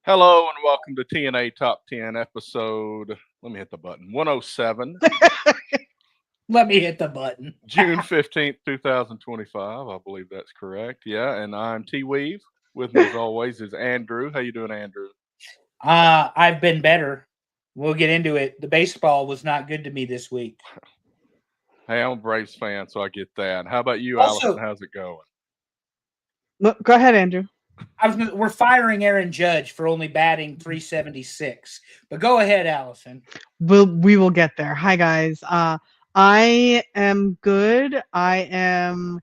Hello and welcome to TNA Top 10 episode. Let me hit the button. 107, Let me hit the button. June 15th, 2025. I believe that's correct. Yeah, and I'm T Weave. With me as always is Andrew. How you doing, Andrew? I've been better. We'll get into it. The baseball was not good to me this week. Hey, I'm a Braves fan, so I get that. How about you, Also, Allison? How's it going? Go ahead, Andrew. we're firing Aaron Judge for only batting 376. But go ahead, Allison. We will get there. Hi guys. I am good. I am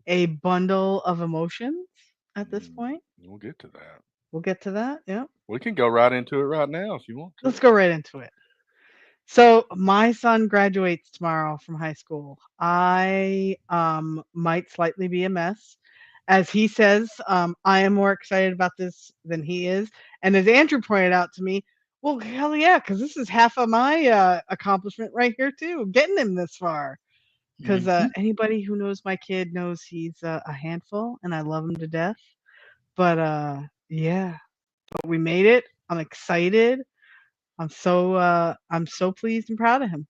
a bundle of emotions at this point. We'll get to that. We'll get to that. Yeah. We can go right into it right now if you want to. Let's go right into it. So my son graduates tomorrow from high school. I might slightly be a mess. As he says, I am more excited about this than he is. And as Andrew pointed out to me, well, hell yeah, because this is half of my accomplishment right here too, getting him this far. Because anybody who knows my kid knows he's a handful, and I love him to death. But yeah, but we made it. I'm excited. I'm so pleased and proud of him.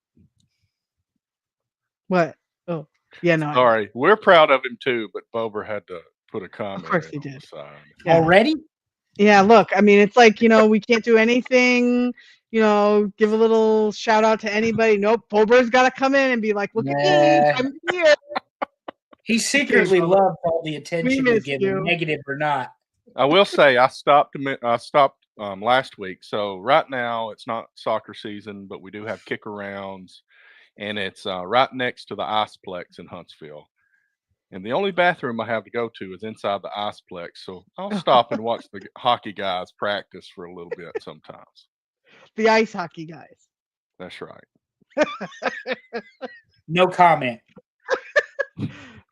What? Oh, yeah, no. Sorry, we're proud of him too, but Bober had to put a comment. Of course he on the did. side. Yeah. Already? Yeah, look, I mean, it's like, we can't do anything, give a little shout out to anybody. Nope, Bober's got to come in and be like, look at me, I'm here. He secretly loved all the attention you miss give you. him, negative or not. I will say I stopped last week. So right now it's not soccer season, but we do have kick arounds, and it's right next to the Iceplex in Huntsville. And the only bathroom I have to go to is inside the Iceplex. So I'll stop and watch the hockey guys practice for a little bit sometimes. The ice hockey guys. That's right. No comment.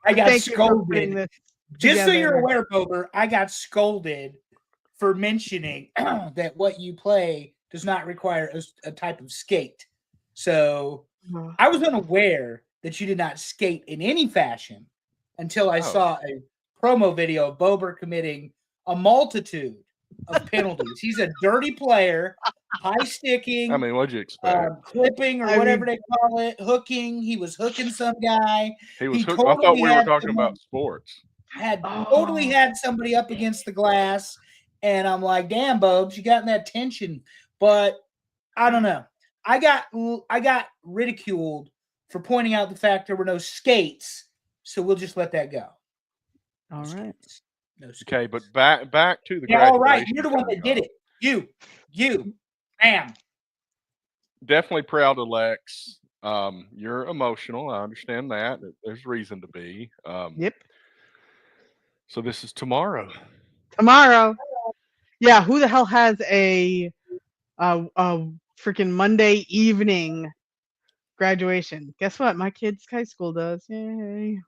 I got scolded. Just so you're aware, Bober, I got scolded for mentioning that what you play does not require a type of skate. So I was unaware that you did not skate in any fashion until I saw a promo video of Bober committing a multitude of penalties. He's a dirty player, high sticking. I mean, what'd you expect? Clipping or whatever they call it, hooking. He was hooking some guy. I thought we were talking about sports. Totally had somebody up against the glass, and I'm like, damn, Bobes, you got in that tension. But I don't know. I got ridiculed for pointing out the fact there were no skates, so we'll just let that go. All right. No skates. Okay, but back to the all right. You're the one that did it. You, bam. Definitely proud of Lex. You're emotional. I understand that. There's reason to be. Yep. So this is tomorrow. Tomorrow. Yeah, who the hell has a freaking Monday evening graduation? Guess what? My kid's high school does. Yay.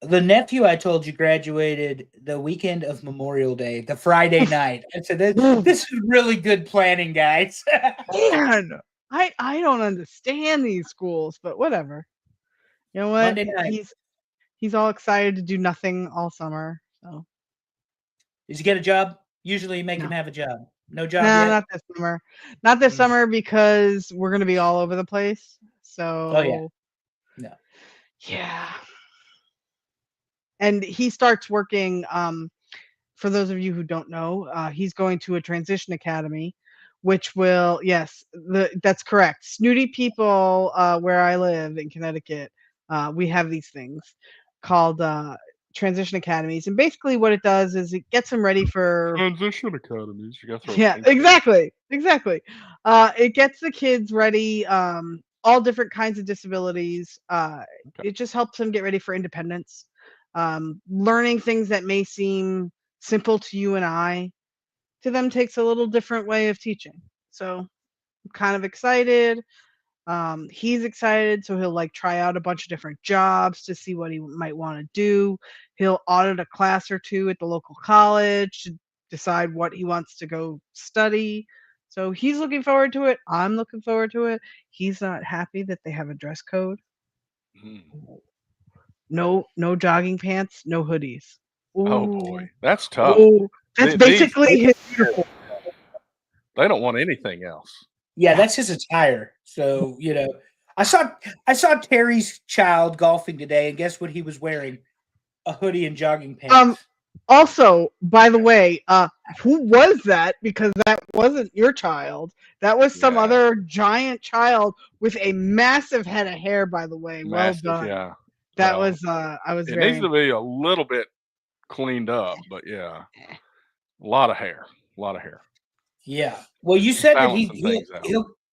The nephew I told you graduated the weekend of Memorial Day, the Friday night. I said, this is really good planning, guys. Man, I don't understand these schools, but whatever. You know what? He's all excited to do nothing all summer. So, does he get a job? Usually, you make him have a job. No job yet? No, not this summer. Not this summer because we're gonna be all over the place. So, oh yeah, no, yeah. And he starts working. For those of you who don't know, he's going to a transition academy, which will that's correct. Snooty people where I live in Connecticut, we have these things called transition academies, and basically what it does is it gets them ready for transition academies. Exactly. It gets the kids ready, all different kinds of disabilities. It just helps them get ready for independence, learning things that may seem simple to you and I, to them takes a little different way of teaching. So I'm kind of excited. He's excited, so he'll try out a bunch of different jobs to see what he might want to do. He'll audit a class or two at the local college to decide what he wants to go study. So he's looking forward to it. I'm looking forward to it. He's not happy that they have a dress code. No jogging pants, no hoodies. Ooh. Oh boy, that's tough. Ooh, that's basically his uniform. They don't want anything else. Yeah, that's his attire. So, I saw Terry's child golfing today, and guess what he was wearing? A hoodie and jogging pants. Also, by the way, who was that? Because that wasn't your child. That was some other giant child with a massive head of hair, by the way. Massive, well done. Yeah. That was I was It very needs to be a little bit cleaned up, but yeah. A lot of hair. Yeah. Well, you said that Balancing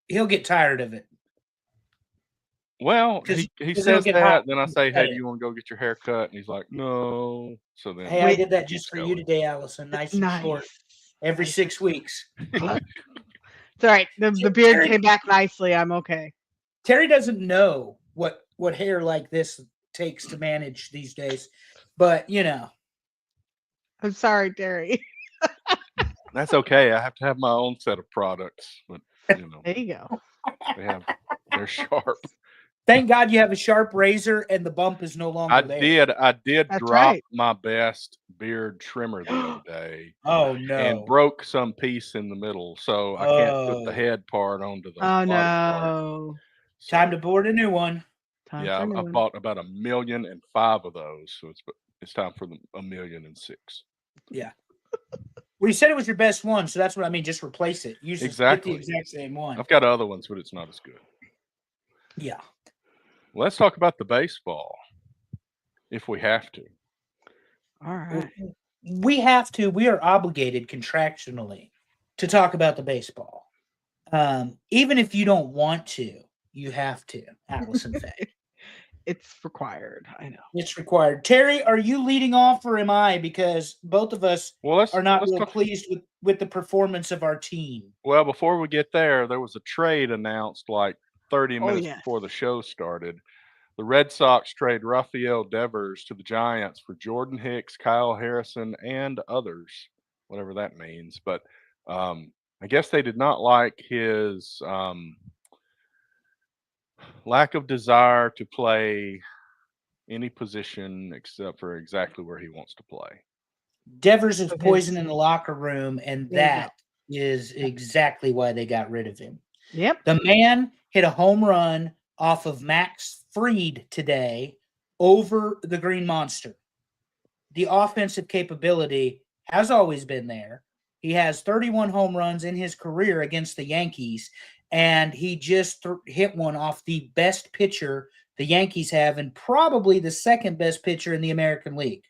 he'll get tired of it. Well, he 'cause says it'll get that, hot. then I say, "Hey, do you want to go get your hair cut?" And he's like, "No." So then, Hey, I did that just for you today, Allison. Nice and Nice. short. Every 6 weeks. It's all right. The beard came back nicely. I'm okay. Terry doesn't know what hair like this takes to manage these days, but I'm sorry, Terry. that's okay. I have to have my own set of products, but There you go. they're sharp. Thank God you have a sharp razor and the bump is no longer there. I did That's drop right. my best beard trimmer the other day Oh no. and broke some piece in the middle, so I can't put the head part onto the body part. No. So, Time to board a new one. I bought about 1.5 million of those, so it's time for the 1.6 million. Yeah. Well, you said it was your best one, so that's what I mean. Just replace it. Use Exactly. Get the exact same one. I've got other ones, but it's not as good. Yeah. Let's talk about the baseball, if we have to. All right. We have to. We are obligated contractually to talk about the baseball. Even if you don't want to, you have to, Allison Faye. It's required. I know. It's required. Terry, are you leading off or am I? Because both of us are not real pleased with the performance of our team. Well, before we get there was a trade announced like 30 minutes before the show started. The Red Sox trade Rafael Devers to the Giants for Jordan Hicks, Kyle Harrison, and others, whatever that means. But I guess they did not like his lack of desire to play any position except for exactly where he wants to play. Devers is poison in the locker room, and that is exactly why they got rid of him. Yep. The man hit a home run off of Max Fried today over the Green Monster. The offensive capability has always been there. He has 31 home runs in his career against the Yankees, and he just hit one off the best pitcher the Yankees have and probably the second best pitcher in the American League.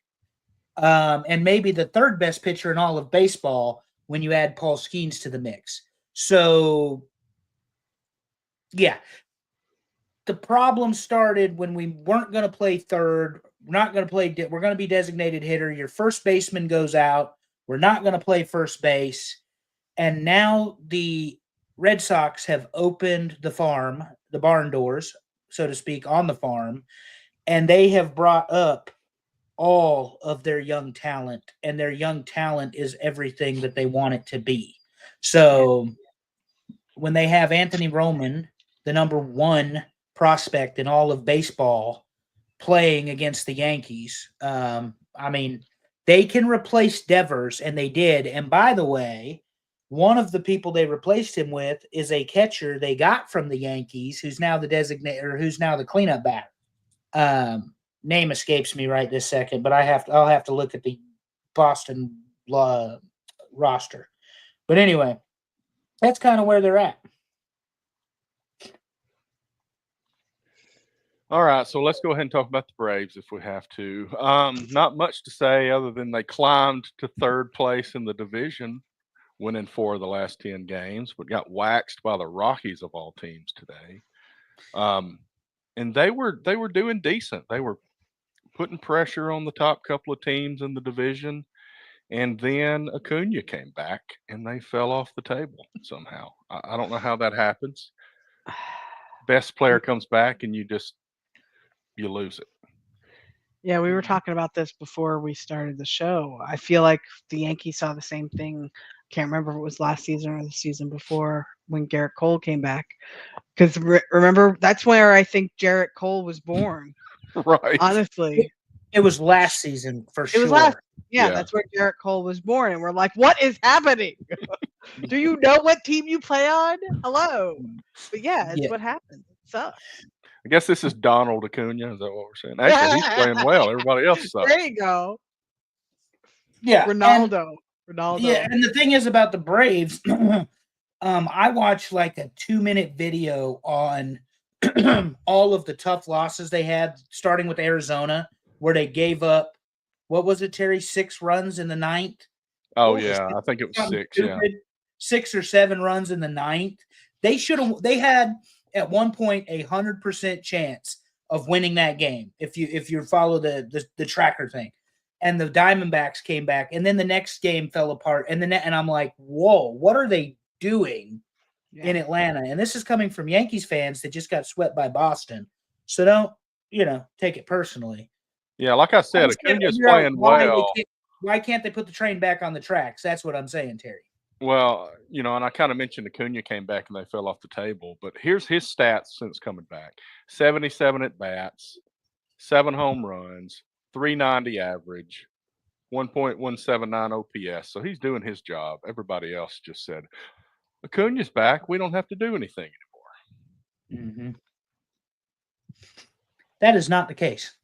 And maybe the third best pitcher in all of baseball when you add Paul Skeens to the mix. So, yeah. The problem started when we weren't going to play third. We're not going to play. We're going to be designated hitter. Your first baseman goes out. We're not going to play first base. And now the Red Sox have opened the farm, the barn doors, so to speak, on the farm. And they have brought up all of their young talent. And their young talent is everything that they want it to be. So when they have Anthony Roman, the number one prospect in all of baseball, playing against the Yankees. I mean, they can replace Devers, and they did. And by the way, one of the people they replaced him with is a catcher they got from the Yankees, who's now the who's now the cleanup batter. Name escapes me right this second, but I'll have to look at the Boston roster. But anyway, that's kind of where they're at. All right, so let's go ahead and talk about the Braves if we have to. Not much to say other than they climbed to third place in the division, winning 4 of the last 10 games, but got waxed by the Rockies of all teams today. And they were doing decent. They were putting pressure on the top couple of teams in the division, and then Acuna came back and they fell off the table somehow. I don't know how that happens. Best player comes back and you lose it. Yeah, we were talking about this before we started the show. I feel like the Yankees saw the same thing. Can't remember if it was last season or the season before when Garrett Cole came back. Because remember, that's where I think Garrett Cole was born. Right. Honestly. It was last season for sure. It was last. Yeah, that's where Garrett Cole was born. And we're like, what is happening? Do you know what team you play on? Hello. But yeah, it's Yeah. what happens. It sucks. I guess this is Donald Acuna. Is that what we're saying? Actually, he's playing well. Everybody else sucks. There you go. Yeah. Ronaldo. Yeah, and the thing is about the Braves, I watched like a 2-minute video on all of the tough losses they had, starting with Arizona, where they gave up, what was it, Terry? 6 runs in the ninth? Oh, yeah. I think it was 6. Yeah. 6 or 7 runs in the ninth. They had at one point 100% chance of winning that game if you follow the tracker thing. And the Diamondbacks came back, and then the next game fell apart. And I'm like, whoa, what are they doing in Atlanta? And this is coming from Yankees fans that just got swept by Boston. So don't, take it personally. Yeah, like I said, Acuna's playing well. Why can't they put the train back on the tracks? That's what I'm saying, Terry. Well, and I kind of mentioned Acuna came back and they fell off the table, but here's his stats since coming back: 77 at bats, 7 home runs, 390 average, 1.179 OPS. So he's doing his job. Everybody else just said, Acuna's back. We don't have to do anything anymore. Mm-hmm. That is not the case.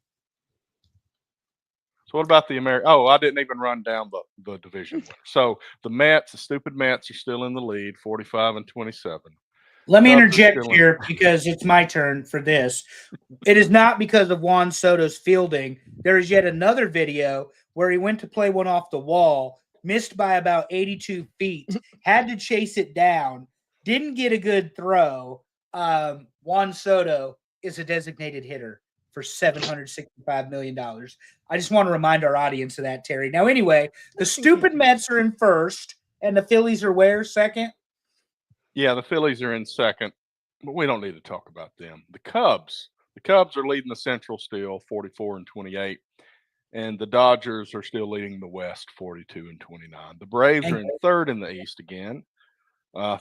So what about the American? Oh, I didn't even run down the division winner. So the Mets, the stupid Mets, are still in the lead, 45-27. Let me interject here because it's my turn for this. It is not because of Juan Soto's fielding. There is yet another video where he went to play one off the wall, missed by about 82 feet, had to chase it down, didn't get a good throw. Juan Soto is a designated hitter for $765 million. I just want to remind our audience of that, Terry. Now, anyway, the stupid Mets are in first, and the Phillies are where? Second? Yeah, the Phillies are in second, but we don't need to talk about them. The Cubs are leading the Central still, 44-28, and the Dodgers are still leading the West, 42-29. The Braves are in third in the East again,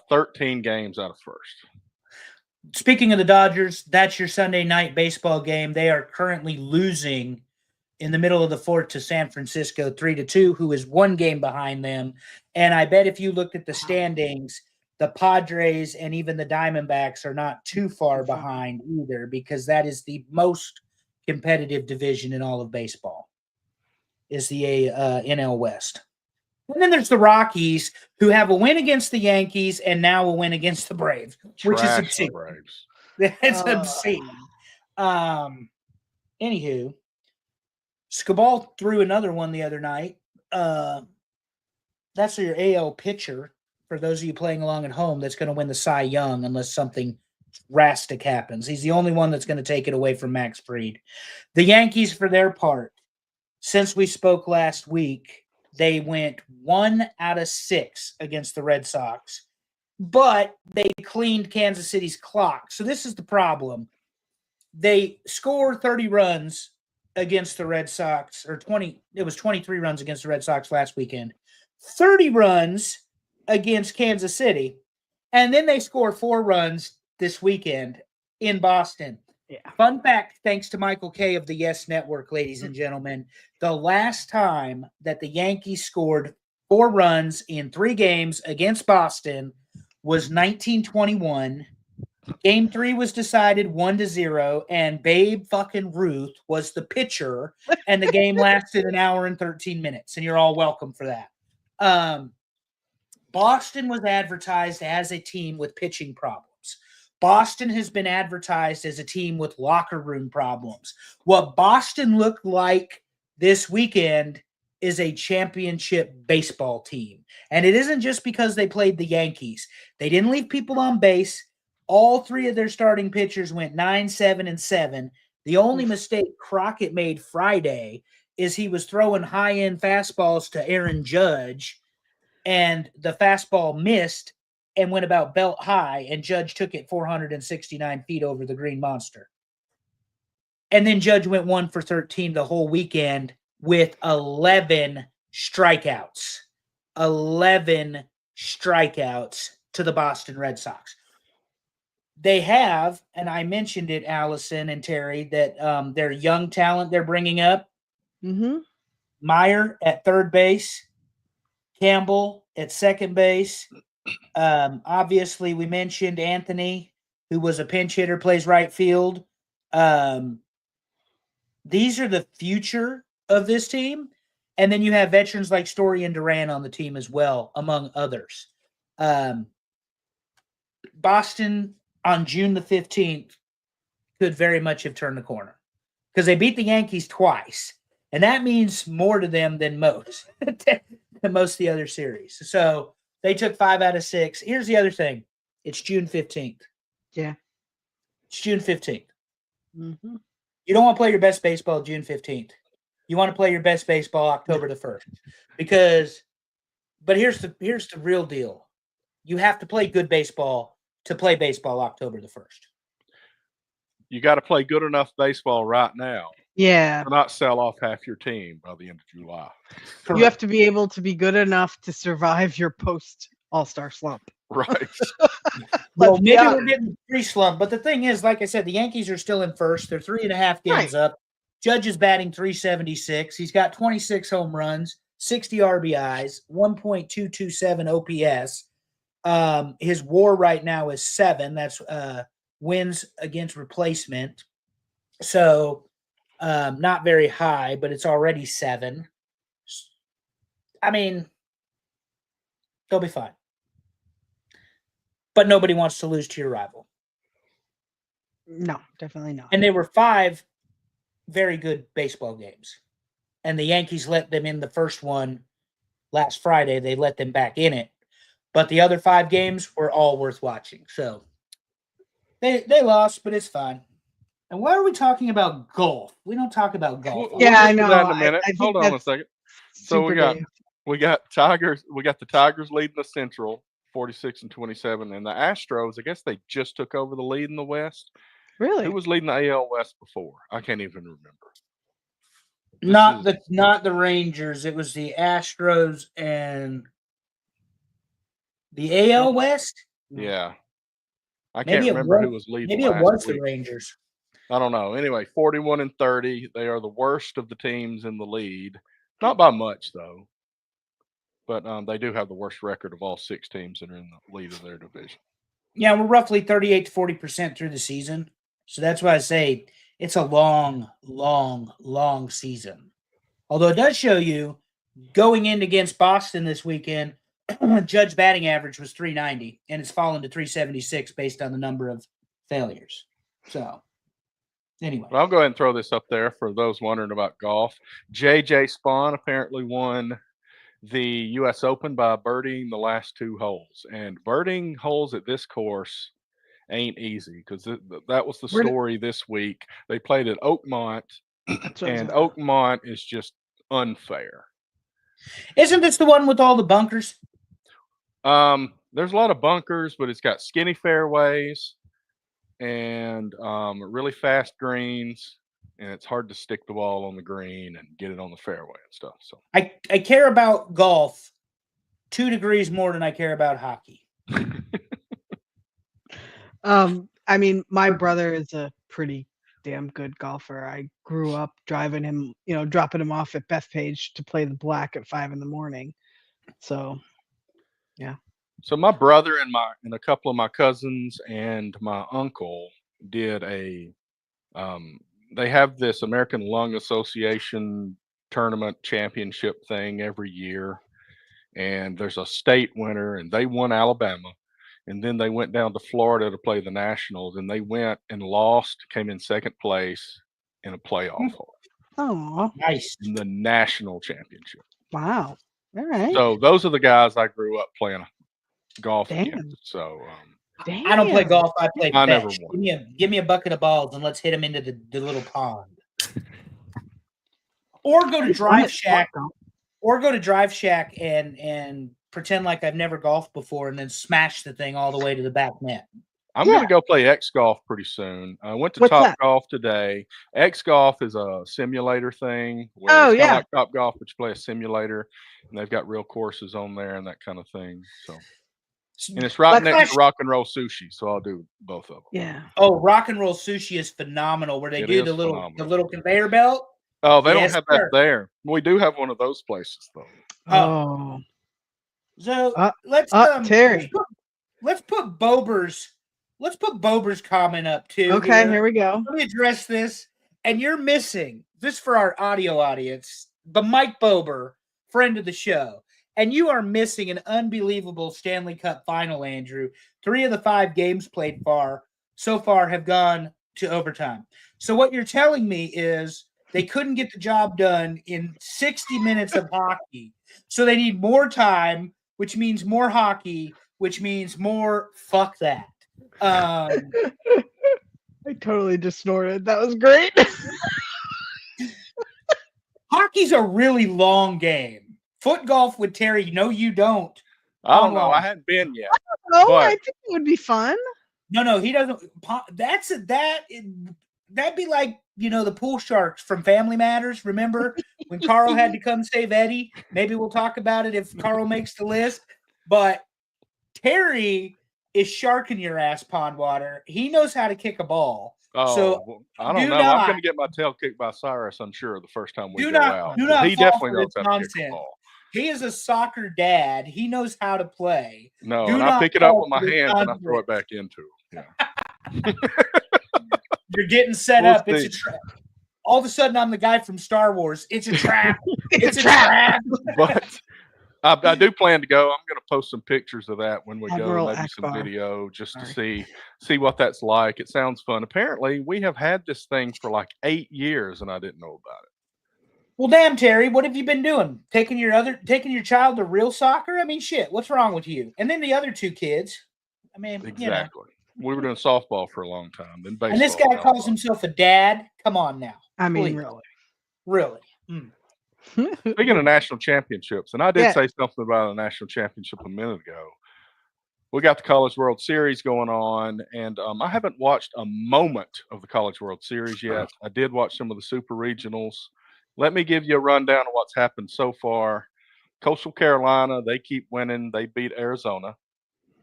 13 games out of first. Speaking of the Dodgers, that's your Sunday night baseball game. They are currently losing in the middle of the fourth to San Francisco 3-2, who is 1 game behind them. And I bet if you looked at the standings, the Padres and even the Diamondbacks are not too far behind either, because that is the most competitive division in all of baseball, is the NL West. And then there's the Rockies, who have a win against the Yankees and now a win against the Braves, which is obscene. That's obscene. Anywho, Skubal threw another one the other night. That's your AL pitcher, for those of you playing along at home, that's going to win the Cy Young unless something drastic happens. He's the only one that's going to take it away from Max Fried. The Yankees, for their part, since we spoke last week, they went 1 out of 6 against the Red Sox, but they cleaned Kansas City's clock. So this is the problem. They score 30 runs against the Red Sox, or 23 runs against the Red Sox last weekend, 30 runs against Kansas City, and then they score 4 runs this weekend in Boston. Yeah. Fun fact, thanks to Michael Kay of the Yes Network, ladies and gentlemen, the last time that the Yankees scored 4 runs in 3 games against Boston was 1921. Game 3 was decided 1-0, and Babe fucking Ruth was the pitcher, and the game lasted 1 hour and 13 minutes, and you're all welcome for that. Boston was advertised as a team with pitching problems. Boston has been advertised as a team with locker room problems. What Boston looked like this weekend is a championship baseball team. And it isn't just because they played the Yankees. They didn't leave people on base. All 3 of their starting pitchers went 9, 7, and 7. The only mistake Crockett made Friday is he was throwing high-end fastballs to Aaron Judge, and the fastball missed and went about belt high, and Judge took it 469 feet over the Green Monster. And then Judge went 1 for 13 the whole weekend with 11 strikeouts. 11 strikeouts to the Boston Red Sox. They have, and I mentioned it, Allison and Terry, that their young talent they're bringing up. Mm-hmm. Meyer at third base, Campbell at second base, Obviously, we mentioned Anthony, who was a pinch hitter, plays right field. These are the future of this team. And then you have veterans like Story and Duran on the team as well, among others. Boston on June the 15th could very much have turned the corner because they beat the Yankees twice. And that means more to them than most, than most of the other series. So they took 5 out of 6. Here's the other thing. It's June 15th. Yeah. It's June 15th. Mm-hmm. You don't want to play your best baseball June 15th. You want to play your best baseball October the 1st. But here's the real deal. You have to play good baseball to play baseball October the 1st. You got to play good enough baseball right now. Yeah. To not sell off half your team by the end of July. You have to be able to be good enough to survive your post All-Star slump. Right. Well, maybe we're getting pre-slump, but the thing is, like I said, the Yankees are still in first. They're 3.5 games up. Judge is batting .376. He's got 26 home runs, 60 RBIs, 1.227 OPS. His WAR right now is 7. That's wins against replacement. So not very high, but it's already 7. I mean, they'll be fine. But nobody wants to lose to your rival. No, definitely not. And they were 5 very good baseball games. And the Yankees let them in the first one last Friday. They let them back in it. But the other 5 games were all worth watching. So they lost, but it's fine. And why are we talking about golf? We don't talk about golf. Yeah, I know. That in a minute. Hold on a second. So we got Tigers. We got the Tigers leading the Central, 46-27, and the Astros. I guess they just took over the lead in the West. Really? Who was leading the AL West before? I can't even remember. Not the Rangers. It was the Astros and the AL West. Yeah, I can't remember who was leading. Maybe it was the Rangers. I don't know. Anyway, 41-30. They are the worst of the teams in the lead. Not by much though, but they do have the worst record of all 6 teams that are in the lead of their division. Yeah, we're roughly 38 to 40% through the season. So that's why I say it's a long, long, long season. Although it does show you going in against Boston this weekend, Judge batting average was .390, and it's fallen to .376 based on the number of failures. So anyway. Well, I'll go ahead and throw this up there for those wondering about golf. JJ Spawn apparently won the U.S. Open by birdieing the last 2 holes. And birdieing holes at this course ain't easy because that was the story this week. They played at Oakmont, and Oakmont is just unfair. Isn't this the one with all the bunkers? There's a lot of bunkers, but it's got skinny fairways and really fast greens, and it's hard to stick the ball on the green and get it on the fairway and stuff. So I care about golf 2 degrees more than I care about hockey. I mean, my brother is a pretty damn good golfer. I grew up driving him, dropping him off at Bethpage to play the black at 5 a.m. So, yeah. So my brother and a couple of my cousins and my uncle did they have this American Lung Association tournament championship thing every year, and there's a state winner, and they won Alabama. And then they went down to Florida to play the Nationals, and they went and lost, came in second place in a playoff hole. Oh, nice. In the national championship. Wow. All right. So those are the guys I grew up playing golf Damn. against. So I don't play golf. I play I fetch. never won. Give me a bucket of balls and let's hit them into the little pond. Or go to Drive Shack. Or go to Drive Shack and pretend like I've never golfed before and then smash the thing all the way to the back net. I'm going to go play X Golf pretty soon. I went to Top Golf today. X Golf is a simulator thing. Where it's like Top Golf, but you play a simulator, and they've got real courses on there and that kind of thing. So, and it's right next to Rock and Roll Sushi, so I'll do both of them. Yeah. Oh, Rock and Roll Sushi is phenomenal. Where they do the little conveyor belt. Oh, they don't have that there. We do have one of those places though. Oh. So let's Terry. Let's put Bober's comment up too. Okay, here we go. Let me address this. And you're missing this for our audio audience, but Mike Bober, friend of the show. And you are missing an unbelievable Stanley Cup final, Andrew. 3 of the 5 games played so far have gone to overtime. So what you're telling me is they couldn't get the job done in 60 minutes of hockey. So they need more time, which means more hockey, which means more fuck that. I totally just snorted. That was great. Hockey's a really long game. Foot golf with Terry, no, you don't. I don't know. I hadn't been yet. Oh, I think it would be fun. No, he doesn't. That'd be like, the pool sharks from Family Matters. Remember when Carl had to come save Eddie? Maybe we'll talk about it if Carl makes the list. But Terry is sharking your ass, pond water. He knows how to kick a ball. Oh, so I don't know. I'm going to get my tail kicked by Cyrus, I'm sure, the first time we go out. He definitely knows how to kick a ball. He is a soccer dad. He knows how to play. No, and I pick it up with my hands and I throw it back into him. Yeah. You're getting set up. It's a trap. All of a sudden, I'm the guy from Star Wars. It's a trap. It's a trap. But I do plan to go. I'm going to post some pictures of that when we go, maybe some video, just to see what that's like. It sounds fun. Apparently, we have had this thing for like 8 years, and I didn't know about it. Well, damn, Terry, what have you been doing? Taking your child to real soccer? I mean, shit, what's wrong with you? And then the other 2 kids. I mean, exactly. We were doing softball for a long time, then baseball. And this guy calls himself a dad. Come on now. I mean, really. Speaking of national championships, and I did say something about a national championship a minute ago. We got the College World Series going on, and I haven't watched a moment of the College World Series yet. I did watch some of the super regionals. Let me give you a rundown of what's happened so far. Coastal Carolina, they keep winning. They beat Arizona.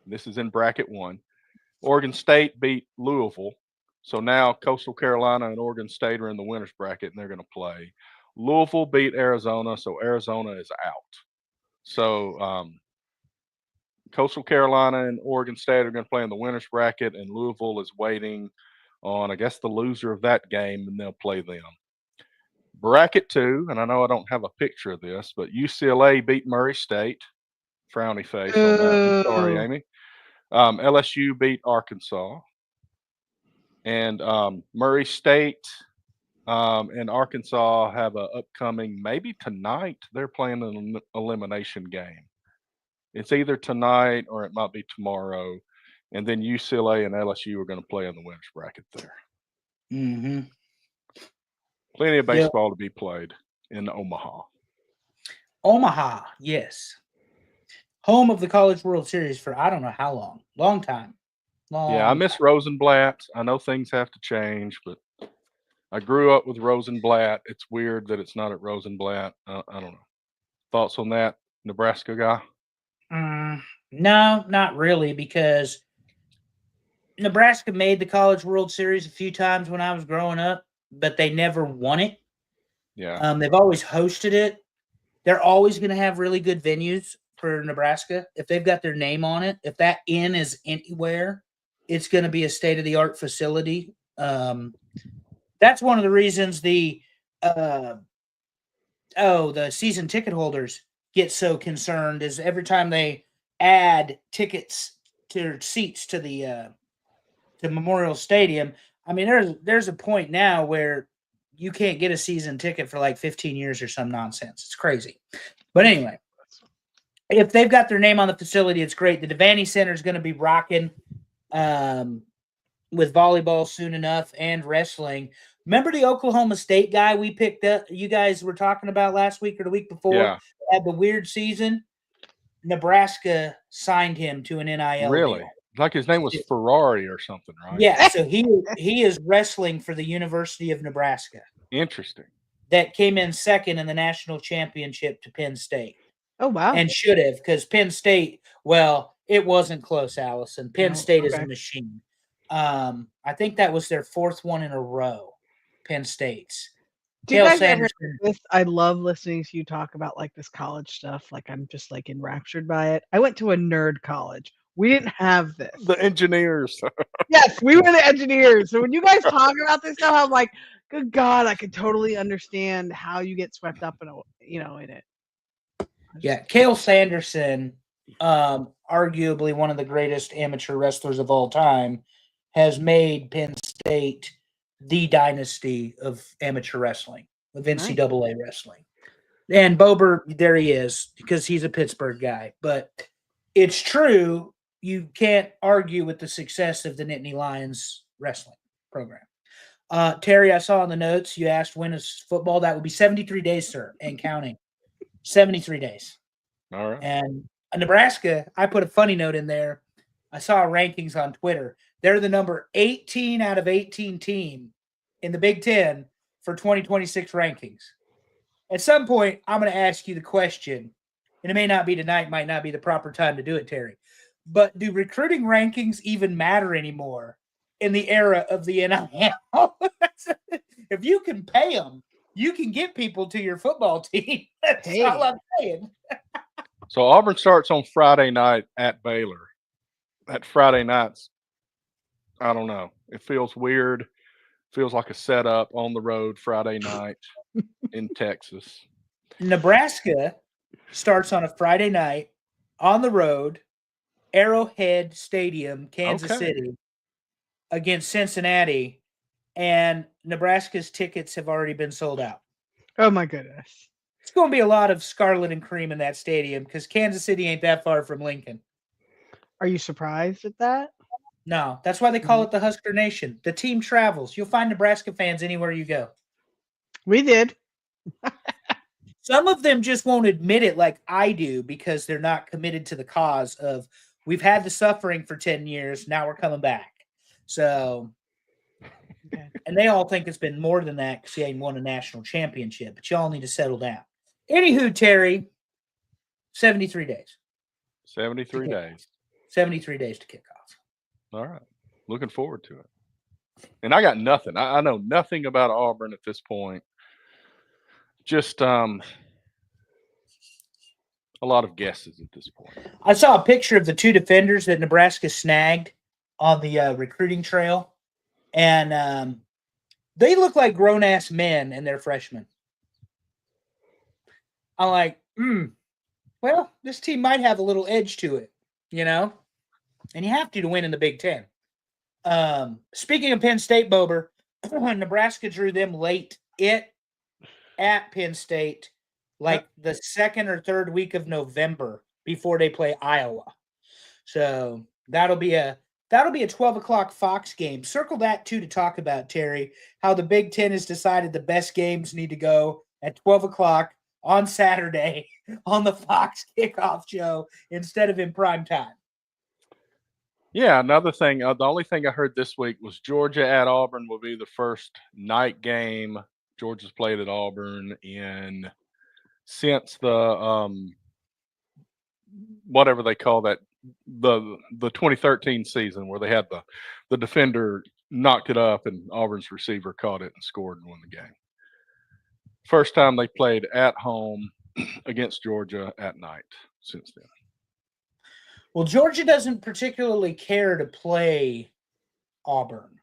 This is in bracket 1. Oregon State beat Louisville. So now Coastal Carolina and Oregon State are in the winner's bracket, and they're going to play. Louisville beat Arizona, so Arizona is out. So Coastal Carolina and Oregon State are going to play in the winner's bracket, and Louisville is waiting on, I guess, the loser of that game, and they'll play them. Bracket 2, and I know I don't have a picture of this, but UCLA beat Murray State. Frowny face on that. Sorry, Amy. LSU beat Arkansas. And Murray State and Arkansas have an upcoming, maybe tonight, they're playing an elimination game. It's either tonight or it might be tomorrow. And then UCLA and LSU are going to play in the winner's bracket there. Mm-hmm. Plenty of baseball to be played in Omaha. Omaha, yes. Home of the College World Series for I don't know how long. Long time. Yeah, I miss Rosenblatt. I know things have to change, but I grew up with Rosenblatt. It's weird that it's not at Rosenblatt. I don't know. Thoughts on that, Nebraska guy? No, not really, because Nebraska made the College World Series a few times when I was growing up, but they never won it. Yeah. They've always hosted it. They're always going to have really good venues for Nebraska. If they've got their name on it, if that inn is anywhere, it's going to be a state-of-the-art facility. That's one of the reasons the season ticket holders get so concerned is every time they add tickets to seats to the Memorial Stadium. I mean, there's a point now where you can't get a season ticket for like 15 years or some nonsense. It's crazy. But anyway, if they've got their name on the facility, it's great. The Devaney Center is going to be rocking with volleyball soon enough and wrestling. Remember the Oklahoma State guy we picked up? You guys were talking about last week or the week before? Yeah. Had the weird season. Nebraska signed him to an NIL Really? deal. Like his name was Ferrari or something, right? Yeah, so he is wrestling for the University of Nebraska. Interesting. That came in second in the national championship to Penn State. Oh, wow. And should have, because Penn State, well, it wasn't close, Allison. Penn State is a machine. I think that was their 4th one in a row, Penn State's. Do you Dale guys ever Sanderson. this? I love listening to you talk about like this college stuff. Like I'm just like enraptured by it. I went to a nerd college. We didn't have this. The engineers. Yes, we were the engineers. So when you guys talk about this stuff, I'm like, good God, I can totally understand how you get swept up in in it. Yeah, Cale Sanderson, arguably one of the greatest amateur wrestlers of all time, has made Penn State the dynasty of amateur wrestling, of NCAA wrestling. And Bober, there he is, because he's a Pittsburgh guy. But it's true, you can't argue with the success of the Nittany Lions wrestling program. Terry, I saw in the notes, you asked when is football. That would be 73 days, sir, and counting. 73 days. All right. And Nebraska, I put a funny note in there. I saw rankings on Twitter. They're the number 18 out of 18 team in the Big Ten for 2026 rankings. At some point, I'm going to ask you the question, and it may not be tonight, might not be the proper time to do it, Terry. But do recruiting rankings even matter anymore in the era of the NIL? If you can pay them, you can get people to your football team. That's all I'm saying. So Auburn starts on Friday night at Baylor. That Friday night's, I don't know. It feels weird. Feels like a setup on the road Friday night in Texas. Nebraska starts on a Friday night on the road, Arrowhead Stadium, Kansas City, against Cincinnati, and Nebraska's tickets have already been sold out. Oh my goodness. It's going to be a lot of scarlet and cream in that stadium because Kansas City ain't that far from Lincoln. Are you surprised at that? No, that's why they call it the Husker Nation. The team travels. You'll find Nebraska fans anywhere you go. We did. Some of them just won't admit it like I do because they're not committed to the cause of we've had the suffering for 10 years. Now we're coming back. So, and they all think it's been more than that because he ain't won a national championship, but y'all need to settle down. Anywho, Terry, 73 days. 73 days. 73 days to kick off. All right. Looking forward to it. And I got nothing. I know nothing about Auburn at this point. Just a lot of guesses at this point. I saw a picture of the two defenders that Nebraska snagged on the recruiting trail, and they look like grown-ass men and they're freshmen. I'm like, well, this team might have a little edge to it, you know? And you have to win in the Big Ten. Speaking of Penn State, Bober, Nebraska drew them late at Penn State, like the second or third week of November before they play Iowa. So that'll be a 12 o'clock Fox game. Circle that too to talk about, Terry, how the Big Ten has decided the best games need to go at 12 o'clock on Saturday on the Fox kickoff show instead of in prime time. Yeah, another thing, the only thing I heard this week was Georgia at Auburn will be the first night game Georgia's played at Auburn since the whatever they call that, the 2013 season where they had the defender knocked it up and Auburn's receiver caught it and scored and won the game. First time they played at home against Georgia at night since then. Well, Georgia doesn't particularly care to play Auburn,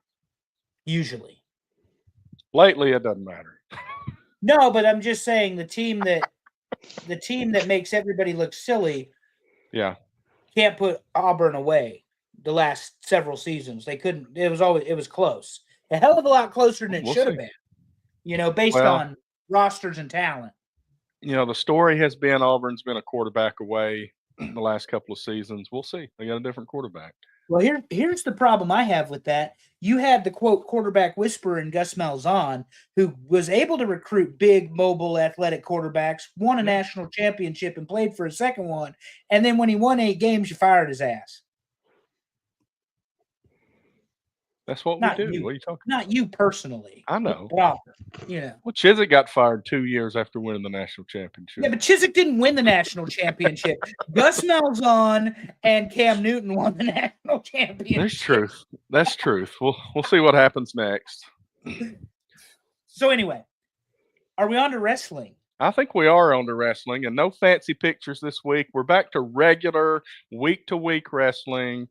usually. Lately, it doesn't matter. No, but I'm just saying the team that makes everybody look silly, can't put Auburn away. The last several seasons, they couldn't. It was close, a hell of a lot closer than it should have been. You know, based on rosters and talent. You know, the story has been Auburn's been a quarterback away the last couple of seasons. We'll see. They got a different quarterback. Well, here's the problem I have with that. You had the quote quarterback whisperer in Gus Malzahn, who was able to recruit big, mobile, athletic quarterbacks, won a national championship and played for a second one. And then when he won 8 games, you fired his ass. That's what we do. What are you talking about? Not you personally. I know. Well, you know. Well, Chiswick got fired 2 years after winning the national championship. Yeah, but Chiswick didn't win the national championship. Gus Malzahn and Cam Newton won the national championship. That's truth. That's truth. We'll see what happens next. So anyway, Are we on to wrestling? I think we are on to wrestling, and no fancy pictures this week. We're back to regular week-to-week wrestling.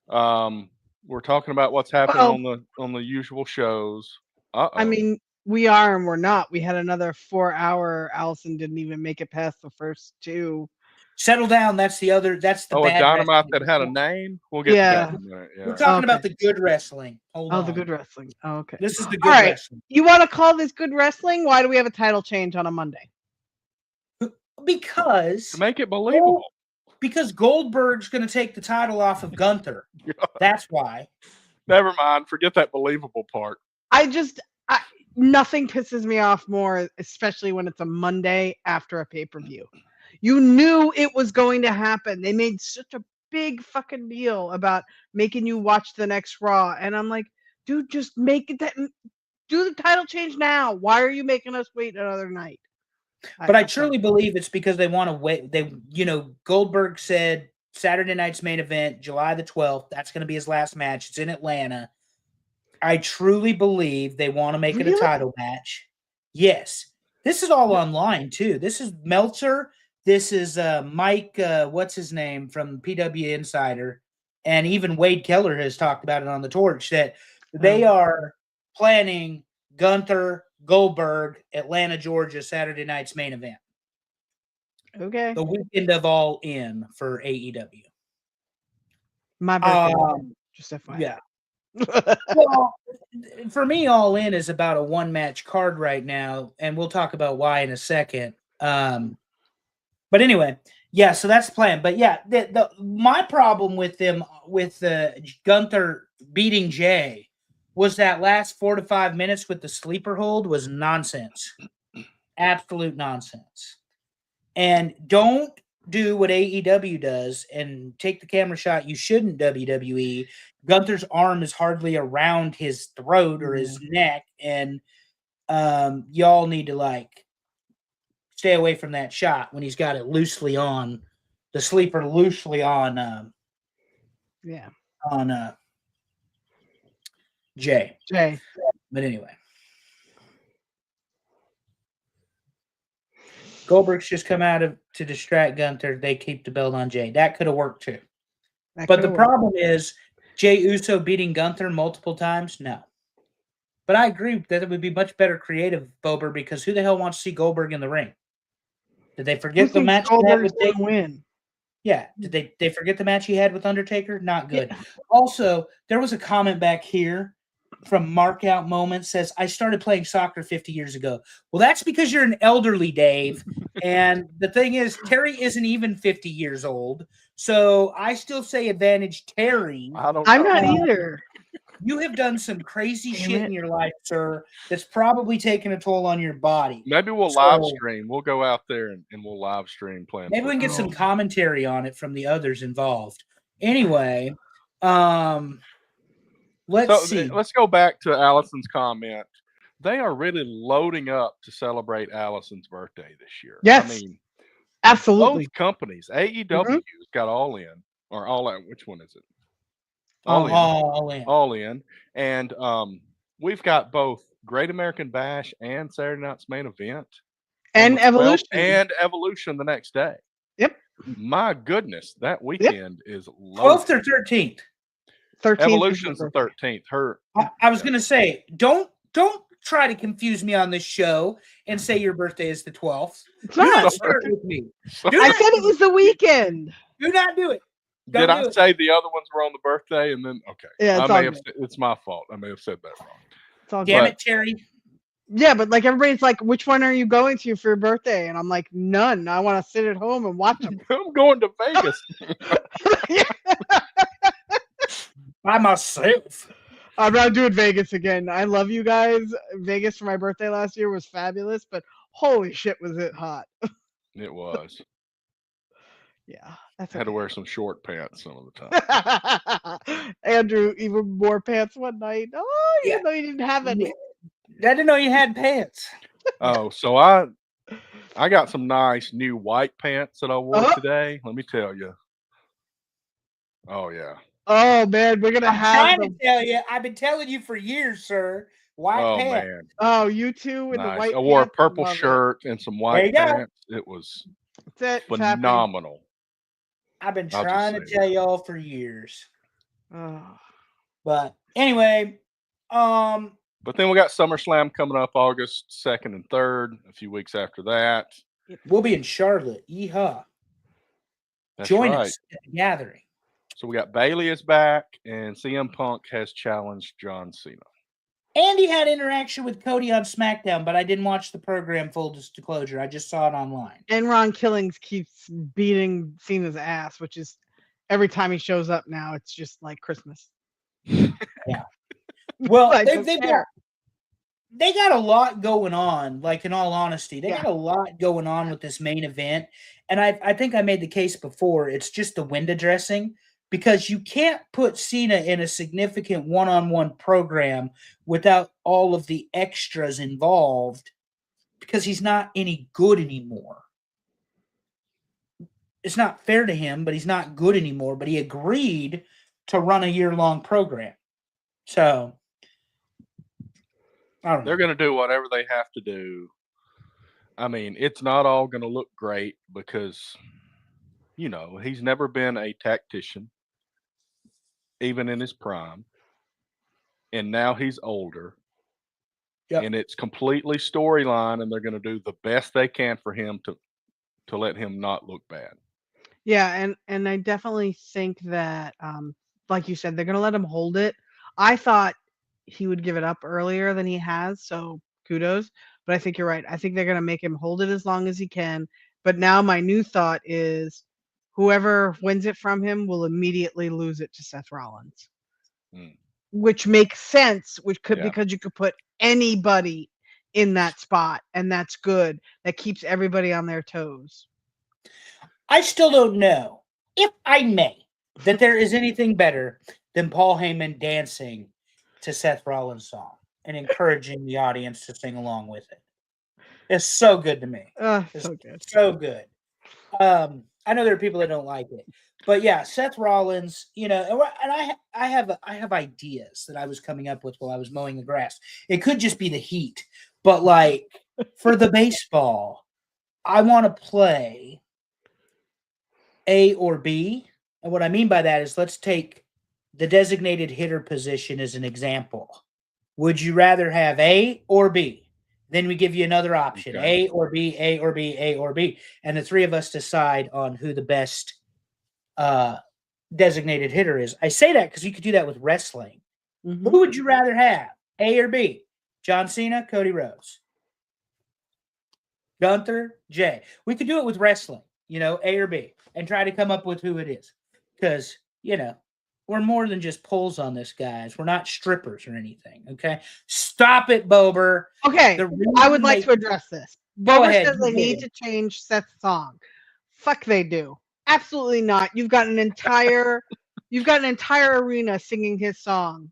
We're talking about what's happening on the usual shows. I mean, we are and we're not. We had another 4-hour. Allison didn't even make it past the first 2. Settle down. That's the other. That's the bad a Dynamite wrestling. that had a name. We'll get to that in a minute. Yeah. We're talking about the good wrestling. Hold on. The good wrestling. Oh, okay. This is the good wrestling. You want to call this good wrestling? Why do we have a title change on a Monday? Because to make it believable. Because Goldberg's going to take the title off of Gunther. That's why. Never mind. Forget that believable part. Nothing pisses me off more, especially when it's a Monday after a pay-per-view. You knew it was going to happen. They made such a big fucking deal about making you watch the next Raw. And I'm like, dude, just make it do the title change now. Why are you making us wait another night? But I truly believe it's because they want to wait. Goldberg said Saturday night's main event, July the 12th. That's going to be his last match. It's in Atlanta. I truly believe they want to make it a title match. Yes. This is all online, too. This is Meltzer. This is Mike, what's his name, from PW Insider. And even Wade Keller has talked about it on The Torch, that they are planning Gunther, Goldberg, Atlanta, Georgia, Saturday night's main event. Okay. The weekend of All In for AEW. My birthday. Just FYI. Yeah. Well, for me, All In is about a one-match card right now, and we'll talk about why in a second. But anyway, yeah, so that's the plan. But yeah, my problem with Gunther beating Jay was that last 4 to 5 minutes with the sleeper hold was nonsense. Absolute nonsense. And don't do what AEW does and take the camera shot you shouldn't, WWE. Gunther's arm is hardly around his throat or his neck, and y'all need to stay away from that shot when he's got it loosely on the sleeper, loosely on Jay. But anyway, Goldberg's just come out to distract Gunther. They keep the belt on Jay. That could have worked too. But the problem is Jay Uso beating Gunther multiple times. No. But I agree that it would be much better creative, Bober, because who the hell wants to see Goldberg in the ring? Did they forget the match he had with Taker? Win? Yeah. Did they forget the match he had with Undertaker? Not good. Yeah. Also, there was a comment back here from Markout Moment says, I started playing soccer 50 years ago. Well, that's because you're an elderly, Dave. And the thing is, Terry isn't even 50 years old. So I still say advantage Terry. I'm not either. You have done some crazy shit in your life, sir, that's probably taken a toll on your body. Maybe we'll live stream. We'll go out there and we'll live stream playing. Maybe we can get some commentary on it from the others involved. Anyway, let's see. Let's go back to Allison's comment. They are really loading up to celebrate Allison's birthday this year. Yes. I mean, absolutely. Both companies, AEW's got All In, or All Out. Which one is it? All In. And we've got both Great American Bash and Saturday Night's Main Event. And Evolution. And Evolution the next day. Yep. My goodness, that weekend is loaded. 12th or 13th? 13th. Evolution's the 13th. I was going to say, don't try to confuse me on this show and say your birthday is the 12th. It's not. Start with me. I said it was the weekend. Do not do it. Did I say the other ones were on the birthday and then yeah, it's my fault. I may have said that wrong. It's all Damn it, Terry. Yeah, but everybody's like, which one are you going to for your birthday? And I'm like, none. I want to sit at home and watch them. I'm going to Vegas. By myself. I'm not doing Vegas again. I love you guys. Vegas for my birthday last year was fabulous, but holy shit was it hot. It was. Yeah. I had to wear some short pants some of the time. Andrew, even more pants one night. Oh, even though you didn't have any. I didn't know you had pants. Oh, so I got some nice new white pants that I wore today. Let me tell you. Oh, yeah. Oh, man, we're going to have trying to tell you. I've been telling you for years, sir. white Oh pants. man, Oh, you two with the nice. white I wore a pants? purple Love it. shirt and some There white you go. pants. It was That's it. It's happening. phenomenal. I've been I'll just trying to say tell that. y'all for years. Oh. But anyway, But then we got SummerSlam coming up August 2nd and 3rd, a few weeks after that. we'll be in Charlotte. Yeehaw. That's Join right. us at the gathering. So we got Bailey is back, and CM Punk has challenged John Cena. Andy had interaction with Cody on SmackDown, but I didn't watch the program full disclosure. I just saw it online. And Ron Killings keeps beating Cena's ass, which is every time he shows up now, it's just like Christmas. Yeah. Well, I they don't got care. they got a lot going on. Like, in all honesty, they Yeah. got a lot going on with this main event. And I think I made the case before. It's just the window dressing, because you can't put Cena in a significant one-on-one program without all of the extras involved, because he's not any good anymore. It's not fair to him, but he's not good anymore. But he agreed to run a year-long program. So, I don't know. They're going to do whatever they have to do. I mean, it's not all going to look great because, you know, he's never been a tactician, even in his prime. And now he's older. Yep. And it's completely storyline, and they're going to do the best they can for him to let him not look bad. Yeah, and I definitely think that, like you said, they're gonna let him hold it. I thought he would give it up earlier than he has, so kudos. But I think you're right. I think they're gonna make him hold it as long as he can. But now my new thought is, whoever wins it from him will immediately lose it to Seth Rollins, which makes sense. Because you could put anybody in that spot, and that's good. That keeps everybody on their toes. I still don't know, if I may, that there is anything better than Paul Heyman dancing to Seth Rollins' song and encouraging the audience to sing along with it. It's so good to me. It's So good. so good. I know there are people that don't like it, but yeah, Seth Rollins, you know, and I have ideas that I was coming up with while I was mowing the grass. It could just be the heat, but like for the baseball, I want to play A or B. And what I mean by that is, let's take the designated hitter position as an example. Would you rather have A or B? Then we give you another option, Okay. A or B, A or B, A or B. And the three of us decide on who the best designated hitter is. I say that because you could do that with wrestling. Mhm. Who would you rather have, A or B? John Cena, Cody Rhodes, Gunther, Jay. We could do it with wrestling, you know, A or B, and try to come up with who it is. Because, you know, we're more than just pulls on this, guys. We're not strippers or anything, okay? Stop it, Bober. Okay, I would like to address this. Go Bober ahead, says they you need did. to change Seth's song. Fuck, they do. Absolutely not. You've got an entire arena singing his song.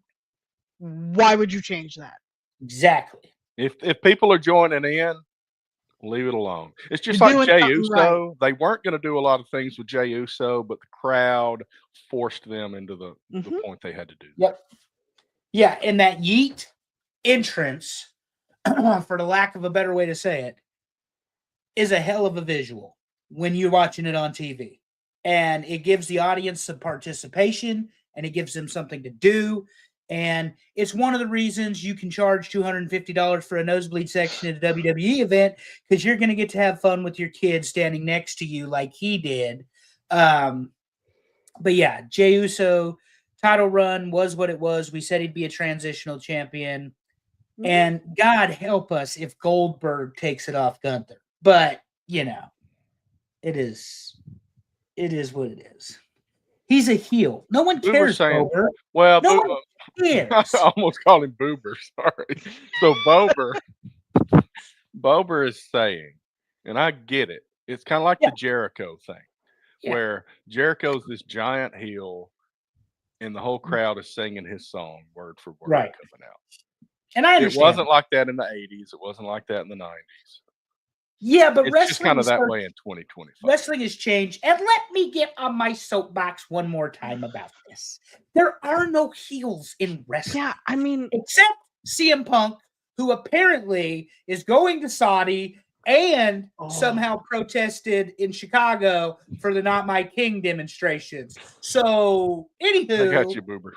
Why would you change that? Exactly. If people are joining in, leave it alone. It's just You're like doing Jey something Uso. right. They weren't going to do a lot of things with Jey Uso, but the crowd forced them into the Mhm. point they had to do. Yep. Yeah, and that yeet entrance, for the lack of a better way to say it, is a hell of a visual when you're watching it on TV. And it gives the audience some participation, and it gives them something to do. And it's one of the reasons you can charge $250 for a nosebleed section at a WWE event, because you're going to get to have fun with your kids standing next to you like he did. But yeah, Jey Uso title run was what it was. We said he'd be a transitional champion. Mhm. And God help us if Goldberg takes it off Gunther. But, you know, it is what it is. He's a heel. No one We were cares, saying, Bober. well, No one I cares. almost called him Boober. Sorry. So Bober is saying, and I get it. It's kind of like Yeah. the Jericho thing, Yeah. where Jericho's this giant heel, and the whole crowd is singing his song word for word Right. coming out. And I It understand. wasn't like that in the 80s. It wasn't like that in the 90s. Yeah, but It's just kind wrestling of that starts- way in 2025. Wrestling has changed. And let me get on my soapbox one more time about this. There are no heels in wrestling. Yeah, I mean, Except CM Punk, who apparently is going to Saudi and somehow protested in Chicago for the Not My King demonstrations. So, anywho, I got you, Boober.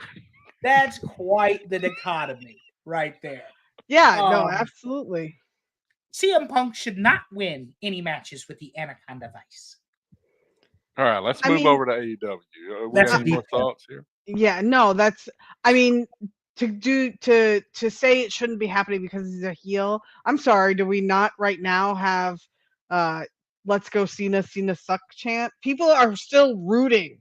That's quite the dichotomy right there. Yeah, no, absolutely. CM Punk should not win any matches with the Anaconda Vice. All right, let's move over to AEW. We got any more thoughts here? Yeah, no, that's. I mean, to say it shouldn't be happening because he's a heel. I'm sorry. Do we not right now have "Let's go Cena, Cena suck" chant? People are still rooting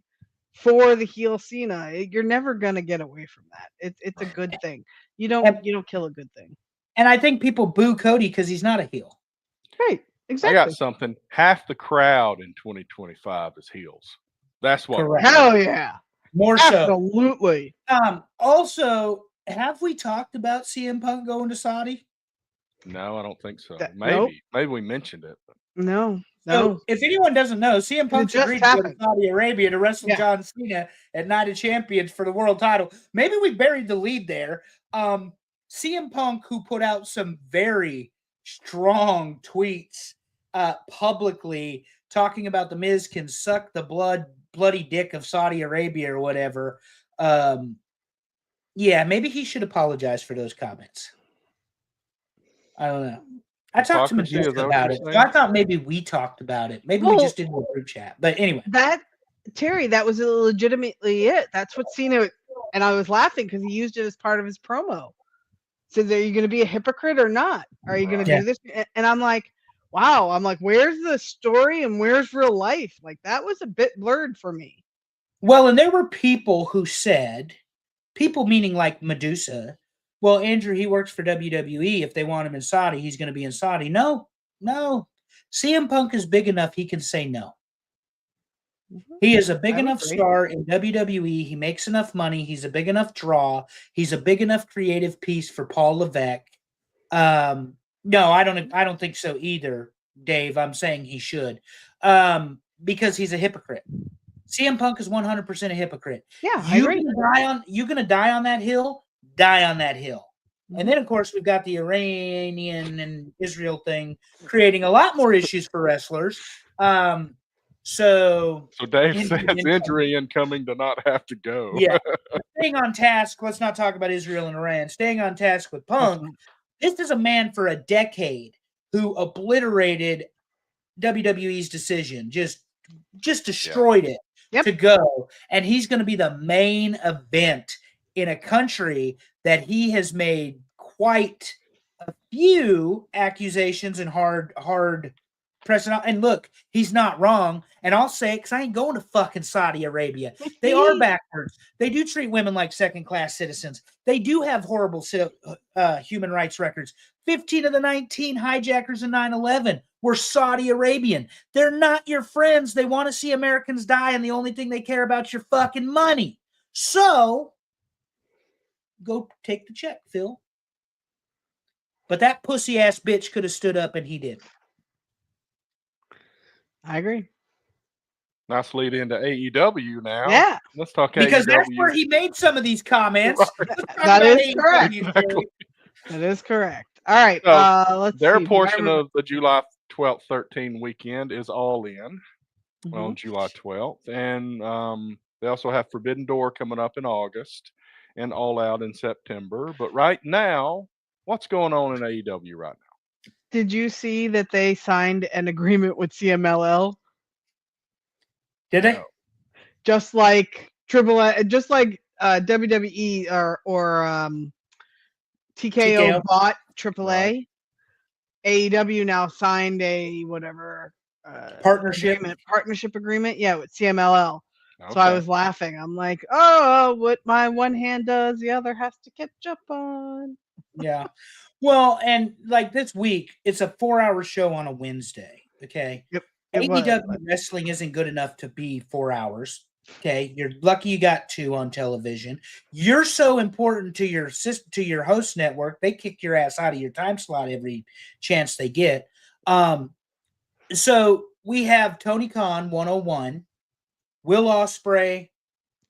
for the heel Cena. You're never gonna get away from that. It's a good thing. You don't kill a good thing. And I think people boo Cody because he's not a heel. Right. Exactly. I got something. Half the crowd in 2025 is heels. That's what. Correct. Hell yeah. More Absolutely. so. Also, have we talked about CM Punk going to Saudi? No, I don't think so. Nope. Maybe we mentioned it. But. No. So, if anyone doesn't know, CM Punk agreed to go to Saudi Arabia to wrestle John Cena at Night of Champions for the world title. Maybe we buried the lead there. CM Punk, who put out some very strong tweets publicly talking about the Miz can suck the bloody dick of Saudi Arabia or whatever. Yeah, maybe he should apologize for those comments. I don't know. I talked to Medusa about it, so I thought maybe we talked about it. Maybe we just did a group chat. But anyway. Terry, that was legitimately it. That's what Cena, and I was laughing because he used it as part of his promo. So are you going to be a hypocrite or not? Are you going to do this? And I'm like, wow. I'm like, where's the story and where's real life? Like, that was a bit blurred for me. Well, and there were people who said, people meaning like Medusa, well, Andrew, he works for WWE. If they want him in Saudi, he's going to be in Saudi. No. CM Punk is big enough he can say no. He is a big enough star in WWE. He makes enough money. He's a big enough draw. He's a big enough creative piece for Paul Levesque. No, I don't think so either, Dave. I'm saying he should, because he's a hypocrite. CM Punk is 100% a hypocrite. Yeah, you're gonna die on that hill. Die on that hill. And then, of course, we've got the Iranian and Israel thing creating a lot more issues for wrestlers. So Dave says injury incoming to not have to go. Yeah. Staying on task, let's not talk about Israel and Iran. Staying on task with Punk, this is a man for a decade who obliterated WWE's decision, just destroyed it to go. And he's going to be the main event in a country that he has made quite a few accusations and hard pressing out. And look, he's not wrong. And I'll say it because I ain't going to fucking Saudi Arabia. They are backwards. They do treat women like second-class citizens. They do have horrible human rights records. 15 of the 19 hijackers in 9/11 were Saudi Arabian. They're not your friends. They want to see Americans die, and the only thing they care about is your fucking money. So, go take the check, Phil. But that pussy-ass bitch could have stood up, and he did. I agree. Nice lead into AEW now. Yeah. Let's talk because AEW. That's where he made some of these comments. That is correct. Exactly. That is correct. All right. So let's their see. portion of the July 12th, 13 weekend is All In on July 12th. And they also have Forbidden Door coming up in August and All Out in September. But right now, what's going on in AEW right now? Did you see that they signed an agreement with CMLL? Did they? Just like just like WWE or TKO bought AAA. Right. AEW now signed a whatever partnership agreement. Yeah, with CMLL. Okay. So I was laughing. I'm like, oh, what my one hand does, the other has to catch up on. Yeah. Well, and like this week, it's a 4-hour show on a Wednesday. Okay. Yep. AEW wrestling isn't good enough to be 4 hours. Okay. You're lucky you got 2 on television. You're so important to your host network. They kick your ass out of your time slot every chance they get. So we have Tony Khan 101, Will Ospreay,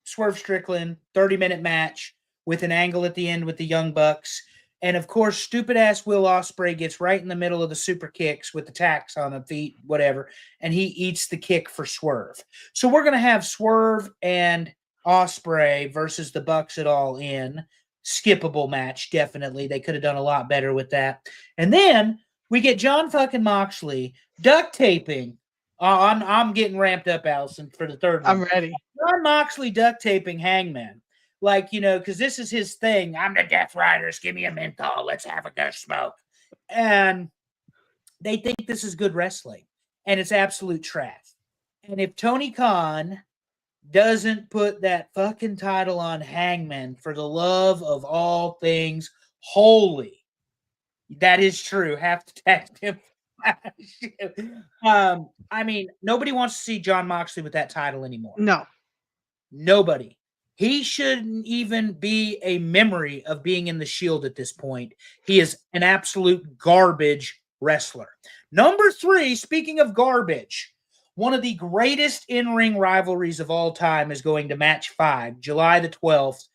Swerve Strickland, 30-minute match with an angle at the end with the Young Bucks. And of course, stupid ass Will Ospreay gets right in the middle of the super kicks with the tacks on the feet, whatever, and he eats the kick for Swerve. So we're gonna have Swerve and Ospreay versus the Bucks at All In. Skippable match, definitely. They could have done a lot better with that. And then we get John fucking Moxley duct taping. I'm getting ramped up, Allison, for the third one. I'm ready. John Moxley duct taping Hangman. Like, because this is his thing. I'm the Death Riders. Give me a menthol. Let's have a good smoke. And they think this is good wrestling. And it's absolute trash. And if Tony Khan doesn't put that fucking title on Hangman for the love of all things holy, that is true. Have to text him. I mean, nobody wants to see John Moxley with that title anymore. No. Nobody. He shouldn't even be a memory of being in the Shield at this point. He is an absolute garbage wrestler. Number 3, speaking of garbage, one of the greatest in-ring rivalries of all time is going to match 5, July the 12th.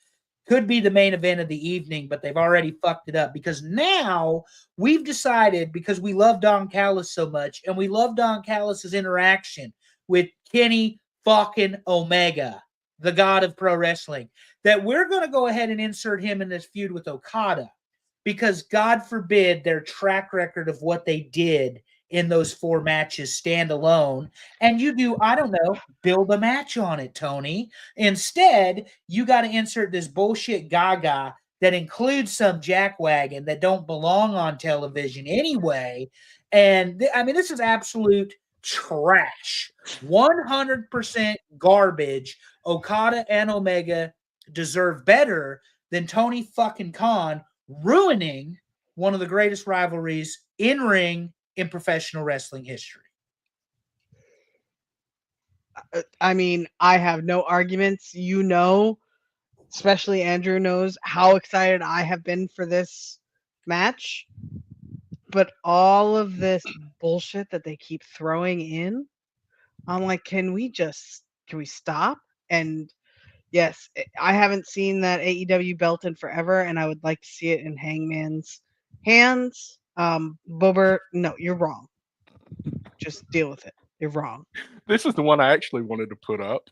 Could be the main event of the evening, but they've already fucked it up because now we've decided, because we love Don Callis so much and we love Don Callis's interaction with Kenny fucking Omega, the god of pro wrestling, that we're going to go ahead and insert him in this feud with Okada because God forbid their track record of what they did in those 4 matches stand alone. And you do, I don't know, build a match on it, Tony. Instead, you got to insert this bullshit gaga that includes some jackwagon that don't belong on television anyway. And I mean, this is absolute trash. 100% garbage. Okada and Omega deserve better than Tony fucking Khan ruining one of the greatest rivalries in ring in professional wrestling history. I mean, I have no arguments. Especially Andrew knows how excited I have been for this match. But all of this bullshit that they keep throwing in, I'm like, can we stop? And yes, I haven't seen that AEW belt in forever, and I would like to see it in Hangman's hands. Boober, no, you're wrong. Just deal with it. You're wrong. This is the one I actually wanted to put up,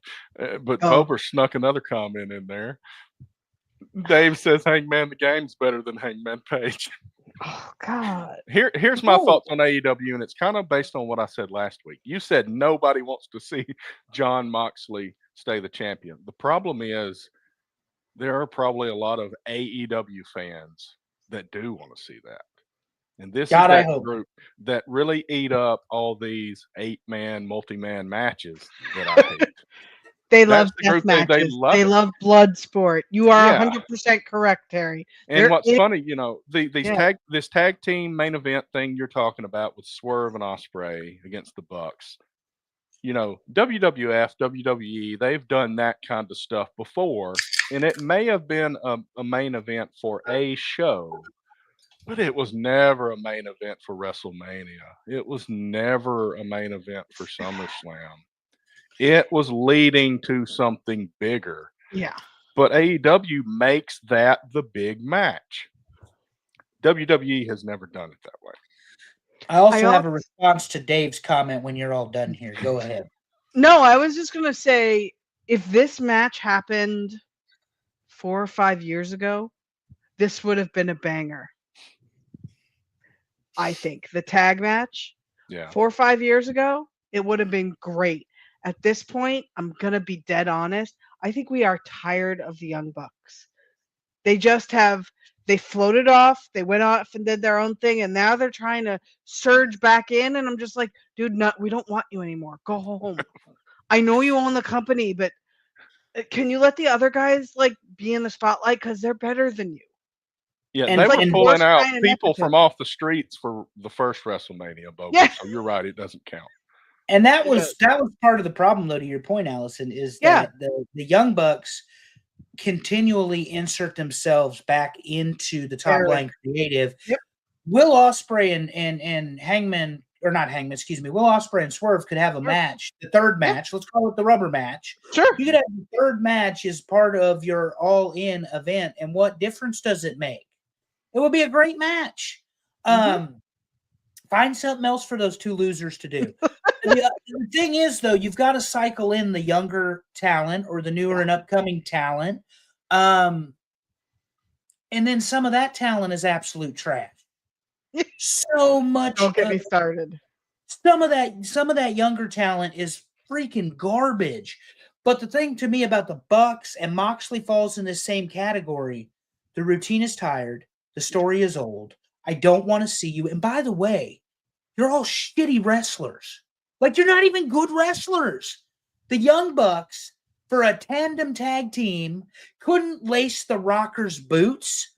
but Bober snuck another comment in there. Dave says Hangman the Game's better than Hangman Page. Oh, God. Here's my thoughts on AEW, and it's kind of based on what I said last week. You said nobody wants to see John Moxley stay the champion. The problem is there are probably a lot of AEW fans that do want to see that. And this is that group that really eat up all these 8-man, multi-man matches that I hate. They love death matches. They love blood sport. You are 100% correct, Terry. And what's funny, this tag team main event thing you're talking about with Swerve and Ospreay against the Bucks. WWF, WWE, they've done that kind of stuff before, and it may have been a main event for a show. But it was never a main event for WrestleMania. It was never a main event for SummerSlam. It was leading to something bigger. Yeah. But AEW makes that the big match. WWE has never done it that way. I also have a response to Dave's comment when you're all done here. Go ahead. No, I was just going to say, if this match happened 4 or 5 years ago, this would have been a banger. I think the tag match 4 or 5 years ago, it would have been great. At this point, I'm going to be dead honest. I think we are tired of the Young Bucks. They floated off. They went off and did their own thing. And now they're trying to surge back in. And I'm just like, dude, no, we don't want you anymore. Go home. I know you own the company, but can you let the other guys be in the spotlight? Because they're better than you. Yeah, and they were pulling out people from off the streets for the first WrestleMania, Bo. Yeah. So you're right, it doesn't count. And that was part of the problem, though, to your point, Allison, is that the Young Bucks continually insert themselves back into the top line creative. Yep. Will Ospreay and Hangman, or not Hangman, excuse me, Will Ospreay and Swerve could have a match, the third match, let's call it the rubber match. Sure. You could have the third match as part of your all-in event, and what difference does it make? It would be a great match. Find something else for those two losers to do. The thing is, though, you've got to cycle in the younger talent or the newer and upcoming talent. And then some of that talent is absolute trash. So much. Don't get me started. Some of that younger talent is freaking garbage. But the thing to me about the Bucks, and Moxley falls in this same category, the routine is tired. The story is old. I don't want to see you. And by the way, you're all shitty wrestlers. Like, you're not even good wrestlers. The Young Bucks, for a tandem tag team, couldn't lace the Rockers' boots,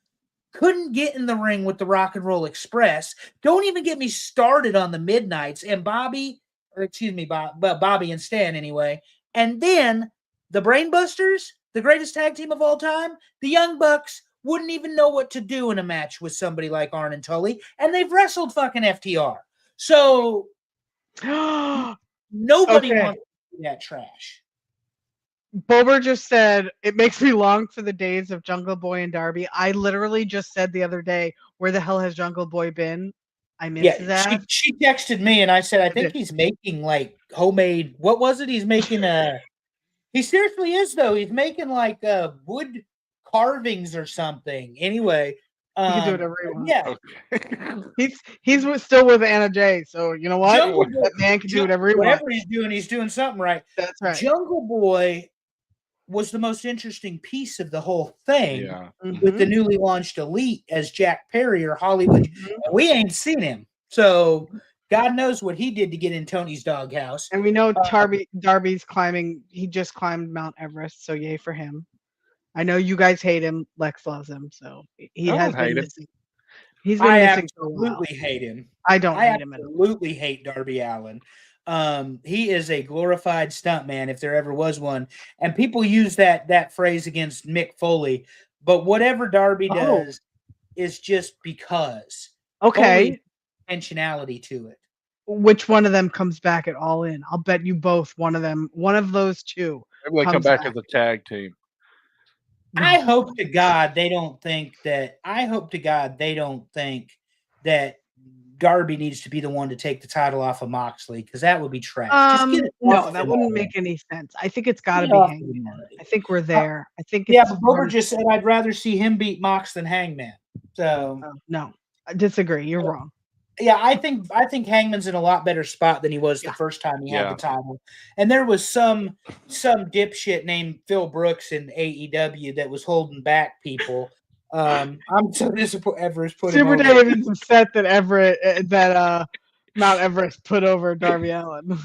couldn't get in the ring with the Rock and Roll Express. Don't even get me started on the Midnights and Bobby and Stan anyway. And then the Brainbusters, the greatest tag team of all time, the Young Bucks wouldn't even know what to do in a match with somebody like Arn and Tully, and they've wrestled fucking FTR. So nobody wants to do that trash. Bober just said, it makes me long for the days of Jungle Boy and Darby. I literally just said the other day, where the hell has Jungle Boy been? I miss that. She texted me and I said, I think he's making like homemade, what was it? He's making he seriously is though. He's making like wood carvings or something. Anyway. He can do whatever he wants. Yeah. Okay. He's still with Anna Jay, so you know what? That man can do whatever he wants. Whatever he's doing something right. That's right. Jungle Boy was the most interesting piece of the whole thing with the newly launched Elite as Jack Perry or Hollywood. We ain't seen him. So God knows what he did to get in Tony's doghouse. And we know Darby's climbing. He just climbed Mount Everest, so yay for him. I know you guys hate him. Lex loves him, so he has been missing. He's been missing for a while. I absolutely hate him. I don't hate him at all. I absolutely hate Darby Allin. He is a glorified stuntman, if there ever was one. And people use that phrase against Mick Foley, but whatever Darby does is just because. Okay. Intentionality to it. Which one of them comes back at All In? I'll bet you both. One of those two. Maybe they come back as a tag team. I hope to God they don't think that Darby needs to be the one to take the title off of Moxley, because that would be trash. No, that wouldn't make any sense. I think it's got to be Hangman. I think we're there. I think but Bober just said I'd rather see him beat Mox than Hangman. So no, I disagree. You're wrong. Yeah, I think Hangman's in a lot better spot than he was the first time he had the title. And there was some dipshit named Phil Brooks in AEW that was holding back people. I'm so disappointed Everest put Super him over. David's upset that Mount Everest put over Darby Allin.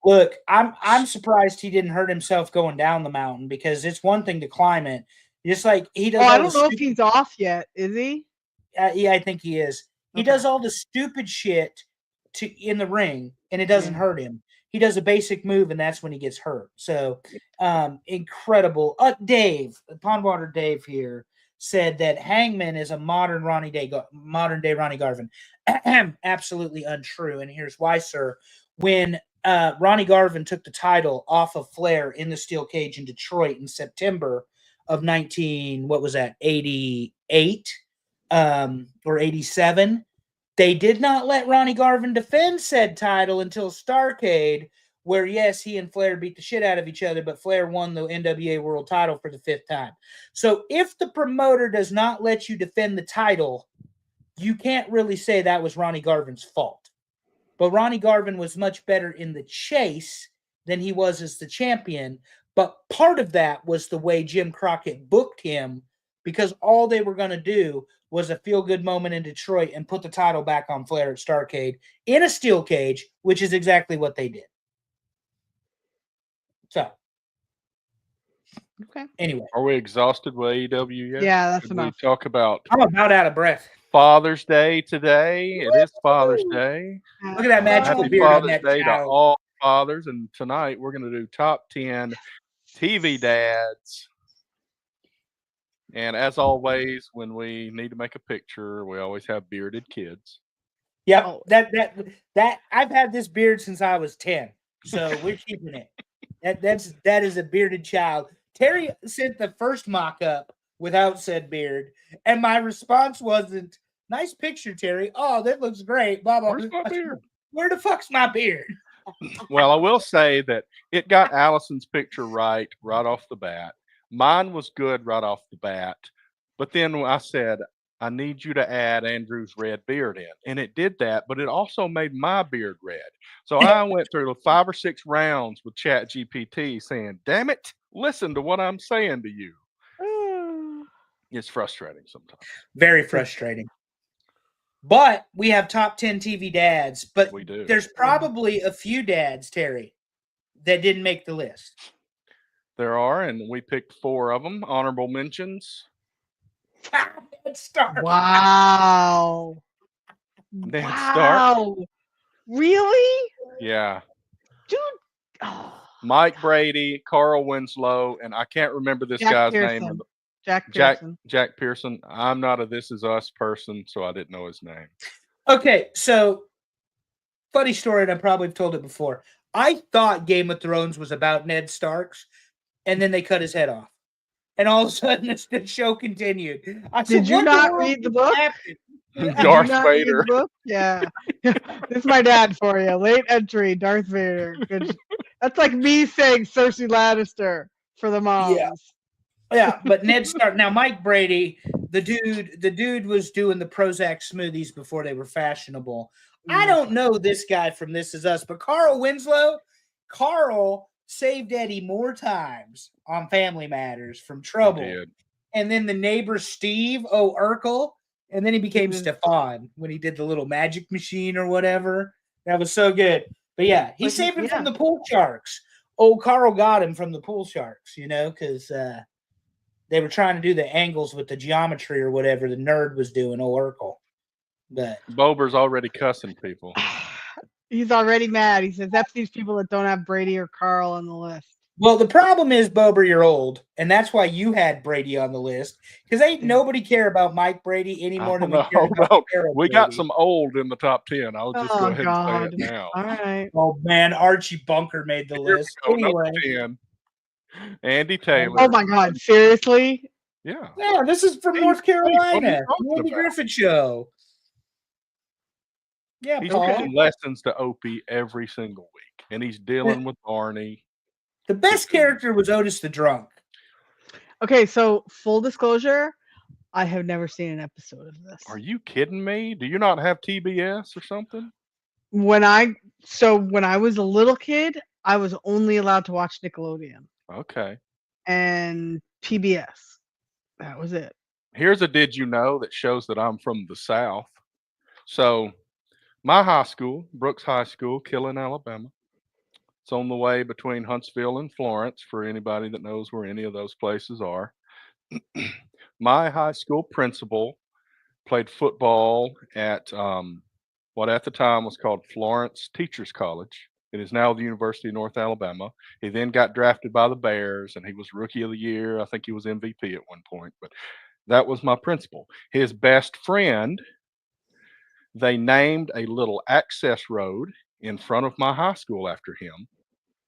Look, I'm surprised he didn't hurt himself going down the mountain, because it's one thing to climb it. Just like he does. I don't know if he's off yet. Is he? Yeah, I think he is. He does all the stupid shit in the ring, and it doesn't hurt him. He does a basic move, and that's when he gets hurt. So, incredible. Dave, Pondwater Dave here, said that Hangman is a modern day Ronnie Garvin. Absolutely untrue, and here's why, sir. When Ronnie Garvin took the title off of Flair in the steel cage in Detroit in September of 88 or 87, they did not let Ronnie Garvin defend said title until Starrcade, where yes, he and Flair beat the shit out of each other, but Flair won the NWA World Title for the 5th time. So if the promoter does not let you defend the title, you can't really say that was Ronnie Garvin's fault. But Ronnie Garvin was much better in the chase than he was as the champion. But part of that was the way Jim Crockett booked him, because all they were going to do was a feel-good moment in Detroit and put the title back on Flair at Starrcade in a steel cage, which is exactly what they did. So, okay. Anyway. Are we exhausted with AEW yet? Yeah, that's enough. We talk about I'm about out of breath. Father's Day today. It is Father's Day. Look at that magical Happy beard on Father's that Day child. to all fathers. And tonight we're going to do top 10 TV dads. And as always, when we need to make a picture, we always have bearded kids. Yeah, that I've had this beard since I was 10, so we're keeping it. That is a bearded child. Terry sent the first mock-up without said beard. And my response wasn't, nice picture, Terry. Oh, that looks great. Blah, blah. Where's my beard? Where the fuck's my beard? Well, I will say that it got Allison's picture right off the bat. Mine was good right off the bat. But then I said, I need you to add Andrew's red beard in. And it did that, but it also made my beard red. So I went through 5 or 6 rounds with ChatGPT saying, damn it, listen to what I'm saying to you. It's frustrating sometimes. Very frustrating. But we have top 10 TV dads. But we do. There's probably a few dads, Terry, that didn't make the list. There are, and we picked 4 of them. Honorable mentions. Ned Stark. Wow. Ned Wow. Stark. Really? Yeah. Dude. Oh. Mike Brady, Carl Winslow, and I can't remember this guy's name. Jack Pearson. Jack Pearson. I'm not a This Is Us person, so I didn't know his name. Okay, so funny story, and I probably have told it before. I thought Game of Thrones was about Ned Starks, and then they cut his head off. And all of a sudden, the show continued. Did you not read the book? Darth Vader. Yeah. This is my dad for you. Late entry, Darth Vader. Good. That's like me saying Cersei Lannister for the moms. Yeah, but Ned Stark. Now, Mike Brady, the dude was doing the Prozac smoothies before they were fashionable. I don't know this guy from This Is Us, but Carl Winslow, Carl saved Eddie more times on Family Matters from trouble. And then the neighbor Steve Urkel, and then he became Stefan when he did the little magic machine or whatever. That was so good. But yeah, he saved him from the pool sharks. Oh, Carl got him from the pool sharks, because they were trying to do the angles with the geometry or whatever the nerd was doing, Urkel. But Bober's already cussing people. He's already mad. He says that's these people that don't have Brady or Carl on the list. Well, the problem is, Bober, you're old, and that's why you had Brady on the list. Because ain't nobody care about Mike Brady any more than we care about Carol We Brady. got some old in the top 10. I'll just go ahead and say it now. All right. Oh man, Archie Bunker made the list. Anyway, 10. Andy Taylor. Oh my God! Seriously? Yeah. Yeah, this is from North Carolina. What Andy Griffith Show. Yeah, he's Paul. giving lessons to Opie every single week, and he's dealing with Barney. The best character was Otis the Drunk. Okay, so full disclosure, I have never seen an episode of this. Are you kidding me? Do you not have TBS or something? When I was a little kid, I was only allowed to watch Nickelodeon. Okay. And PBS. That was it. Here's a did you know that shows that I'm from the South. So my high school, Brooks High School, Killen, Alabama. It's on the way between Huntsville and Florence for anybody that knows where any of those places are. My high school principal played football at what at the time was called Florence Teachers College. It is now the University of North Alabama. He then got drafted by the Bears, and he was Rookie of the Year. I think he was MVP at one point, but that was my principal. His best friend, they named a little access road in front of my high school after him.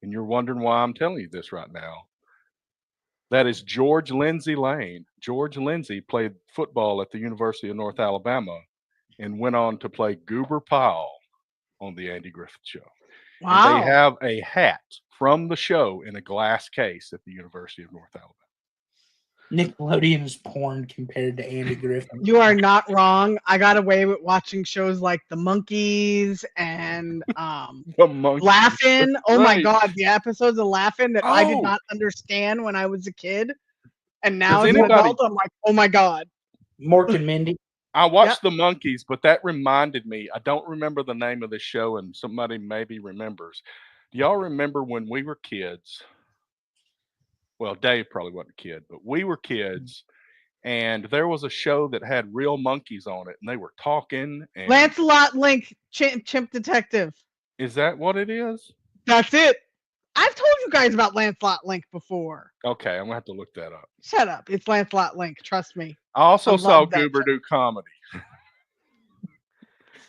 And you're wondering why I'm telling you this right now. That is George Lindsay Lane. George Lindsay played football at the University of North Alabama and went on to play Goober Pyle on the Andy Griffith Show. Wow. And they have a hat from the show in a glass case at the University of North Alabama. Nickelodeon is porn compared to Andy Griffith. You are not wrong. I got away with watching shows like The Monkees and The Monkees. Laugh-In. Oh my Right. God, the episodes of Laugh-In that I did Oh. not understand when I was a kid. And now Does as an anybody- adult, I'm like, oh my God. Mork and Mindy. I watched The Monkees, but that reminded me. I don't remember the name of the show, and somebody maybe remembers. Do y'all remember when we were kids? Well, Dave probably wasn't a kid, but we were kids, and there was a show that had real monkeys on it, and they were talking. And Lancelot Link, Chimp Detective. is that what it is? That's it. I've told you guys about Lancelot Link before. Okay, I'm gonna have to look that up. Shut up. It's Lancelot Link. Trust me. I also I saw love that Goober do comedy.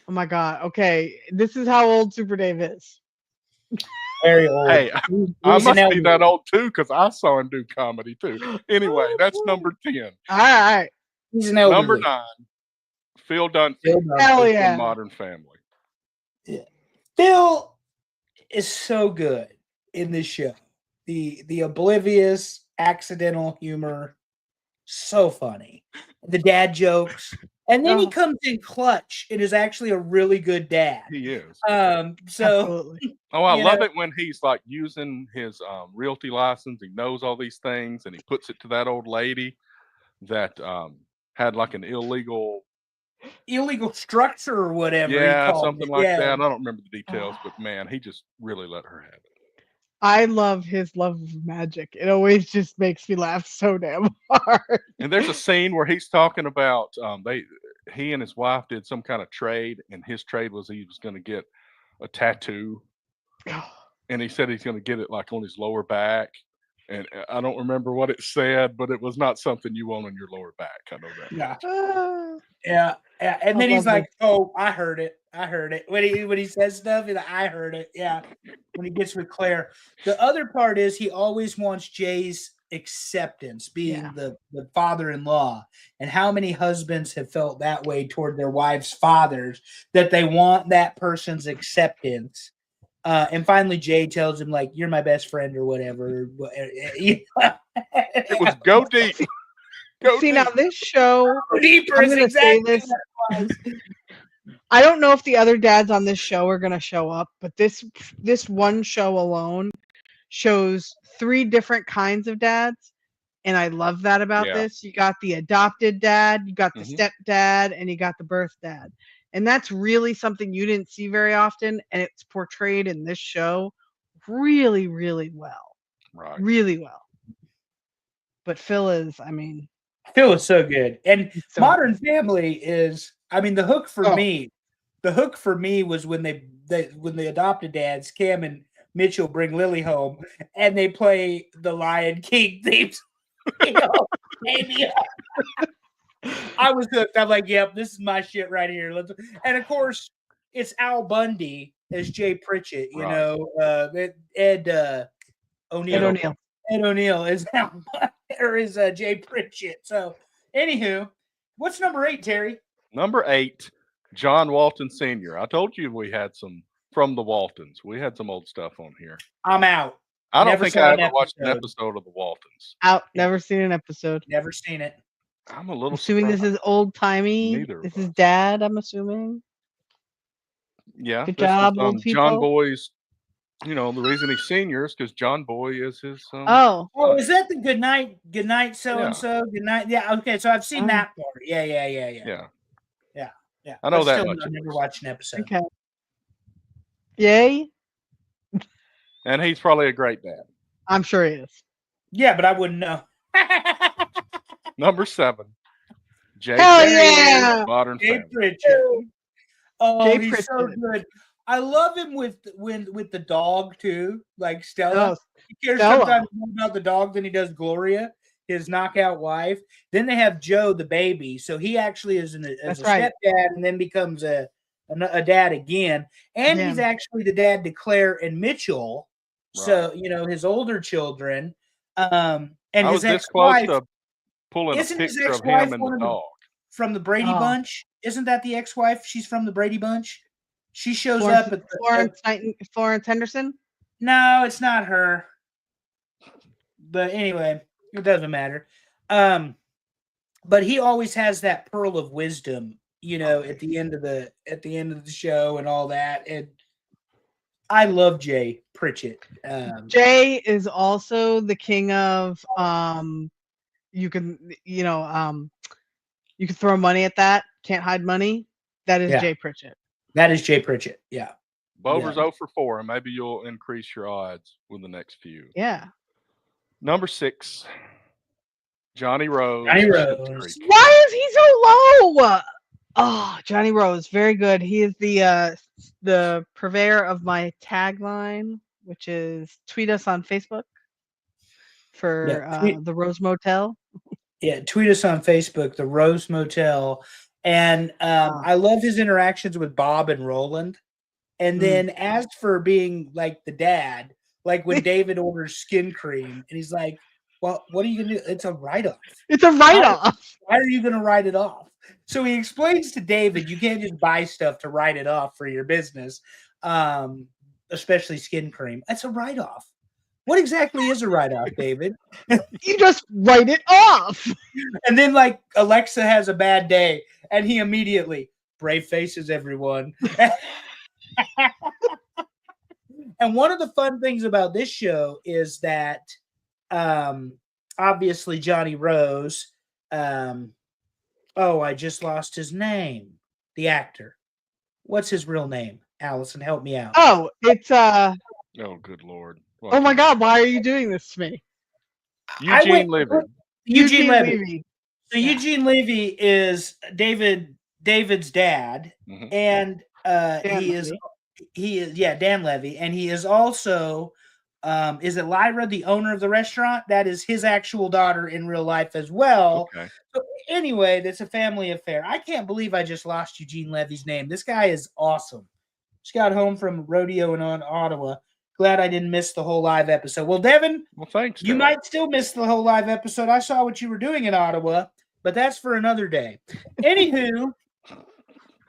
Oh my God. Okay. This is how old Super Dave is. Very old. Hey, I He's must an be elder. that old too, because I saw him do comedy too. Anyway, that's number 10. All right. He's an Number elderly. 9, Phil Dunphy. Phil Dunphy. Hell from yeah. Modern Family. Phil is so good in this show. The oblivious, accidental humor, so funny. The dad jokes, and then he Oh. comes in clutch and is actually a really good dad. He is. So Absolutely. Oh, I you love know- it when he's like using his realty license. He knows all these things, and he puts it to that old lady that had like an illegal, structure or whatever. he yeah, called something it. like Yeah. that. I don't remember the details, but man, he just really let her have it. I love his love of magic. It always just makes me laugh so damn hard. And there's a scene where he's talking about he and his wife did some kind of trade, and his trade was he was going to get a tattoo, and he said he's going to get it like on his lower back. And I don't remember what it said, but it was not something you want on your lower back. I know that. Yeah. Ah, Yeah. And I then he's love like, "Oh, I heard it. I heard it." When he says stuff, he's like, "I heard it." Yeah. When he gets with Claire. The other part is he always wants Jay's acceptance, being Yeah. the father-in-law. And how many husbands have felt that way toward their wives' fathers, that they want that person's acceptance. And finally, Jay tells him, like, "You're my best friend," or whatever. It was go deep. Go See, deep. now this show, Deeper I'm is gonna say exactly this. what it was. I don't know if the other dads on this show are gonna show up, but this one show alone shows 3 different kinds of dads, and I love that about Yeah. this. You got the adopted dad, you got the Mhm. stepdad, and you got the birth dad. And that's really something you didn't see very often, and it's portrayed in this show really, really well. Right. Really well. But Phil is, I mean, Phil is so good. And he's so Modern good. Family is, I mean, the hook for me was when when the adopted dads, Cam and Mitchell, bring Lily home and they play the Lion King themes. Baby. I was hooked. I'm like, "Yep, this is my shit right here." And of course, it's Al Bundy as Jay Pritchett. You Right. know, Ed O'Neill. Ed O'Neill. Ed O'Neill is Jay Pritchett. So, anywho, what's number 8, Terry? Number 8, John Walton Sr. I told you we had some from the Waltons. We had some old stuff on here. I'm out. I don't Never think saw I an ever watched an episode. episode of the Waltons. Out, never seen an episode. Never seen it. I'm a little Assuming this surprised. is old timey. Neither of This is us. dad, I'm assuming. Yeah, Good this was, job, old John people. Boy's. You know, the reason he's senior is because John Boy is his. Oh, Oh, son. is that the good night, so and so, good night? Yeah, okay. So I've seen Oh. that part. Yeah. Yeah, Yeah. I know But that still, much I've at never least. watched an episode. okay. Yay? and he's probably a great dad. I'm sure he is. Yeah, but I wouldn't know. Number 7, Jay Hell Pritchett, yeah! Modern Jay Family. Pritchett. Oh, Jay he's so Pritchett. good. I love him with the dog too, like Stella. Oh, He cares Stella. sometimes more about the dog than he does Gloria, his knockout wife. Then they have Joe, the baby. So he actually is That's a right. stepdad and then becomes a dad again. And he's Yeah. actually the dad to Claire and Mitchell. So, you know, his older children. And I his was this close ex-wife to pulling a isn't his picture of ex-wife him and one the of the- dog. from the Brady Oh. Bunch. Isn't that the ex-wife? She's from the Brady Bunch. She shows Florence, up at the Florence Henderson? No, it's not her. But anyway, it doesn't matter. But he always has that pearl of wisdom, you know, at the end of the show and all that. And I love Jay Pritchett. Jay is also the king of you can throw money at that. Can't hide money. That is Yeah. Jay Pritchett. That is Jay Pritchett. Yeah. Bover's 0 for 4, and maybe you'll increase your odds with the next few. Yeah. Number 6, Johnny Rose. Johnny Schitt's Rose. Creek. Why is he so low? Oh, Johnny Rose, very good. He is the purveyor of my tagline, which is tweet us on Facebook for Yeah, tweet- the Rose Motel. Yeah, tweet us on Facebook, the Rose Motel. And I love his interactions with Bob and Roland. And then as for being like the dad, like when David orders skin cream and he's like, well, what are you going to do? It's a write-off. It's a write-off. Why are you going to write it off? So he explains to David, you can't just buy stuff to write it off for your business, especially skin cream. That's a write-off. What exactly is a write-off, David? You just write it off. And then, like, Alexa has a bad day, and he immediately, brave faces, everyone. And one of the fun things about this show is that obviously Johnny Rose, I just lost his name. The actor. What's his real name? Allison, help me out. Oh, it's Oh, good Lord. Oh my God, why are you doing this to me? Eugene Levy. Eugene Levy. So Eugene Levy is David's dad, and he is Dan Levy, and he is also is it Lyra, the owner of the restaurant? That is his actual daughter in real life as well. Okay. So anyway, that's a family affair. I can't believe I just lost Eugene Levy's name. This guy is awesome. Just got home from rodeo in Ottawa. Glad I didn't miss the whole live episode. Well, Devin, thanks. You might still miss the whole live episode. I saw what you were doing in Ottawa, but that's for another day. Anywho,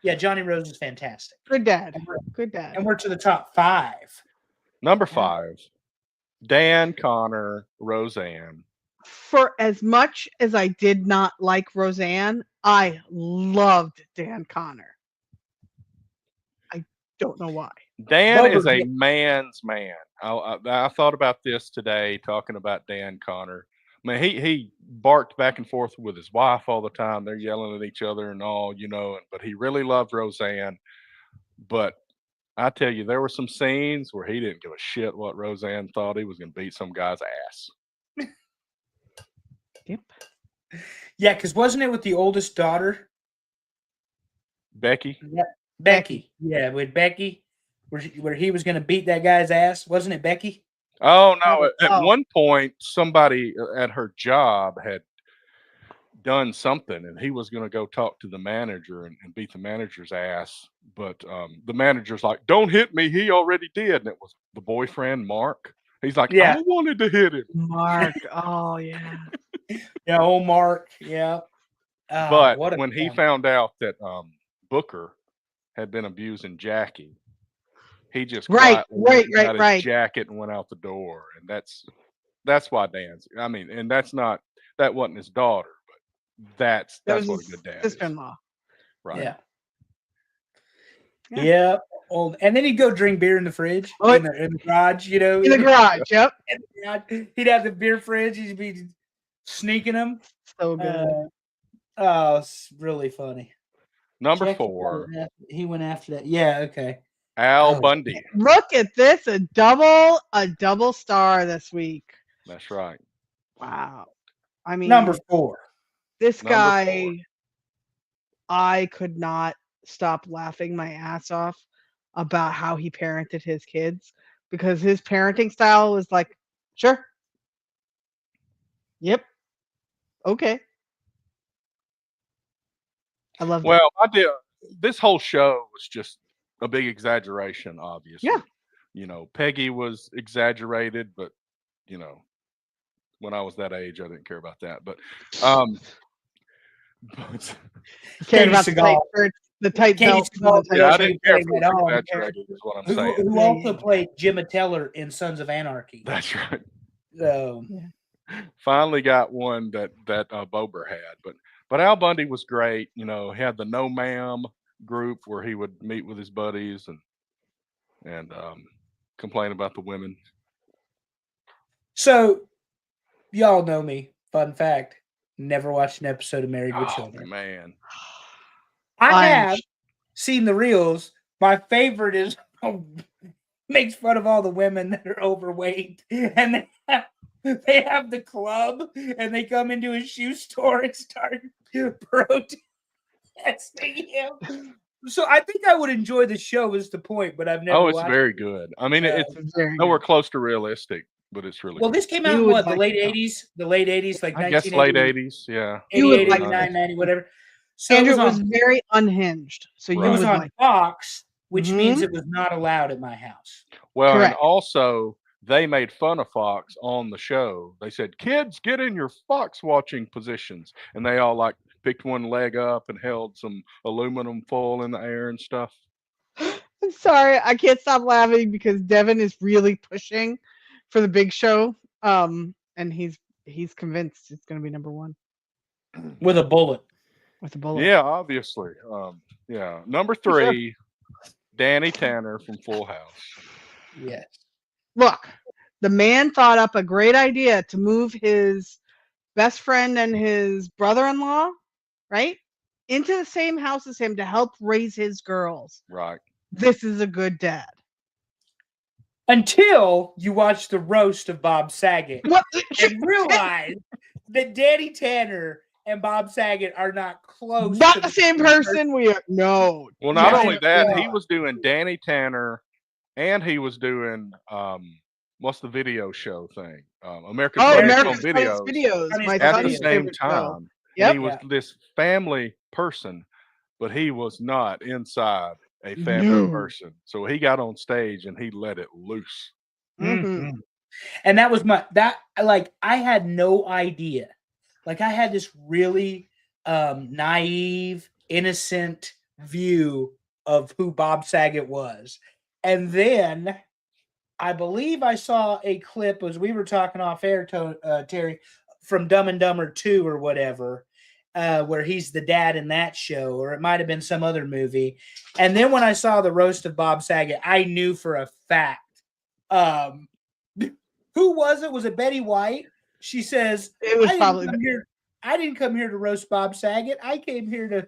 yeah, Johnny Rose is fantastic. Good dad. Good dad. And we're to the top 5. Number 5, Dan, Connor, Roseanne. For as much as I did not like Roseanne, I loved Dan Connor. I don't know why. Dan is a man's man. I thought about this today, talking about Dan Connor. I mean, he barked back and forth with his wife all the time. They're yelling at each other and all, but he really loved Roseanne. But I tell you, there were some scenes where he didn't give a shit what Roseanne thought. He was going to beat some guy's ass. Yep. Yeah, because wasn't it with the oldest daughter? Becky? Yeah, Becky. Yeah, with Becky. Where he was going to beat that guy's ass. Wasn't it Becky? Oh, no. At one point, somebody at her job had done something, and he was going to go talk to the manager and beat the manager's ass. But the manager's like, don't hit me. He already did. And it was the boyfriend, Mark. He's like, I wanted to hit him. Mark. Oh, yeah. Yeah, old Mark. Yeah. But when he found out that Booker had been abusing Jackie, he just got his jacket and went out the door, and that's why Dan's. I mean, and that wasn't his daughter, but that's what a good dad is. Sister-in-law. Right? Yeah. Yeah. Old, and then he'd go drink beer in the fridge, in the garage. In the garage. Yep. He'd have the beer fridge. He'd be sneaking them. So good. It's really funny. Number 4. He went after that. Yeah. Okay. Al Bundy. Look at this, a double star this week. That's right. Wow. I mean, number 4. This guy, I could not stop laughing my ass off about how he parented his kids, because his parenting style was like, sure. Yep. Okay. I love it. Well, I did. This whole show was just a big exaggeration, obviously. Yeah. Peggy was exaggerated, but when I was that age, I didn't care about that. But cared about the tight belt. Yeah, I didn't care for exaggerated, is what I'm saying. Who also played Gemma Teller in Sons of Anarchy. That's right. So finally got one that Bober had, but Al Bundy was great. He had the No Ma'am group where he would meet with his buddies and complain about the women. So y'all know me. Fun fact: never watched an episode of Married with Children. Man, I have seen the reels. My favorite is makes fun of all the women that are overweight, and they have the club, and they come into a shoe store and start protesting him. So I think I would enjoy the show, is the point, but I've never watched it. Very good. I mean, it's nowhere close to realistic, but it's really well, good. This came out in what, the late 80s? The late 80s, like I guess late 80s, yeah. 88, 89, 90, whatever. So Andrew was very unhinged. So it was on Fox, which means it was not allowed at my house. Well, and Correct. also they made fun of Fox on the show. They said, "Kids, get in your Fox watching positions," and they all like picked one leg up and held some aluminum foil in the air and stuff. I'm sorry, I can't stop laughing because Devin is really pushing for the big show. And he's convinced it's gonna be number one With a bullet. with a bullet. Yeah, obviously. Yeah, number For sure. 3, Danny Tanner from Full House. Yes. Look, the man thought up a great idea to move his best friend and his brother-in-law, right, into the same house as him to help raise his girls. Right. This is a good dad. Until you watch the roast of Bob Saget What? and realize that Danny Tanner and Bob Saget are not close. Not to the same person. We are no. Well, not Yeah, only that, yeah. he was doing Danny Tanner, and he was doing what's the video show thing? America's Oh, Funniest America's Home Funniest Videos. Videos. Funniest My At the son's Videos. same favorite show. time, and Yep. he was Yeah. this family person, but he was not inside a family No. person. So he got on stage and he let it loose. Mhm. And that was I had no idea. Like I had this really naive, innocent view of who Bob Saget was. And then I believe I saw a clip as we were talking off air, Terry, from Dumb and Dumber 2 or whatever, where he's the dad in that show, or it might have been some other movie. And then when I saw the roast of Bob Saget, I knew for a fact. Who was it? Was it Betty White? She says, It was I probably didn't come here to roast Bob Saget. I came here to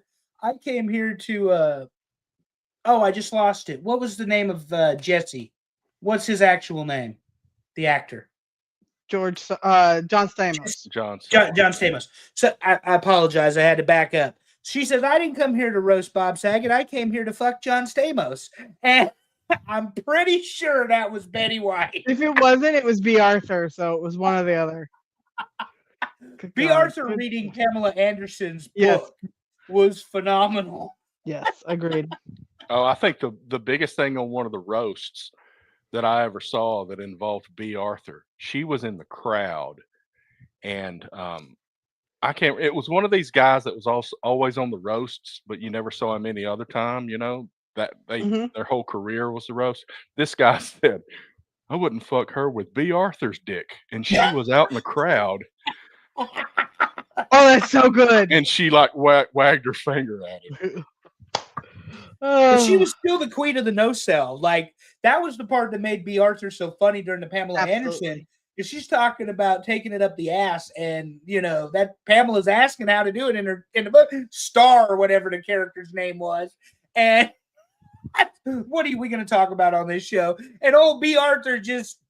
I just lost it. What was the name of Jesse? What's his actual name? The actor. John Stamos. John Stamos. So I apologize. I had to back up. She says, I didn't come here to roast Bob Saget. I came here to fuck John Stamos. And I'm pretty sure that was Betty White. If it wasn't, it was B. Arthur. So it was one or the other. B. Arthur reading Pamela Anderson's book was phenomenal. Yes, agreed. Oh, I think the biggest thing on one of the roasts that I ever saw that involved B. Arthur, she was in the crowd, and it was one of these guys that was also always on the roasts, but you never saw him any other time. You know that their whole career was the roast. This guy said, "I wouldn't fuck her with B. Arthur's dick," and she was out in the crowd. Oh, that's so good. And she like wagged her finger at him. But she was still the queen of the no-sell. Like, that was the part that made B. Arthur so funny during the Pamela Anderson. Because she's talking about taking it up the ass, and that Pamela's asking how to do it in the book, Star or whatever the character's name was. And what are we going to talk about on this show? And old B. Arthur just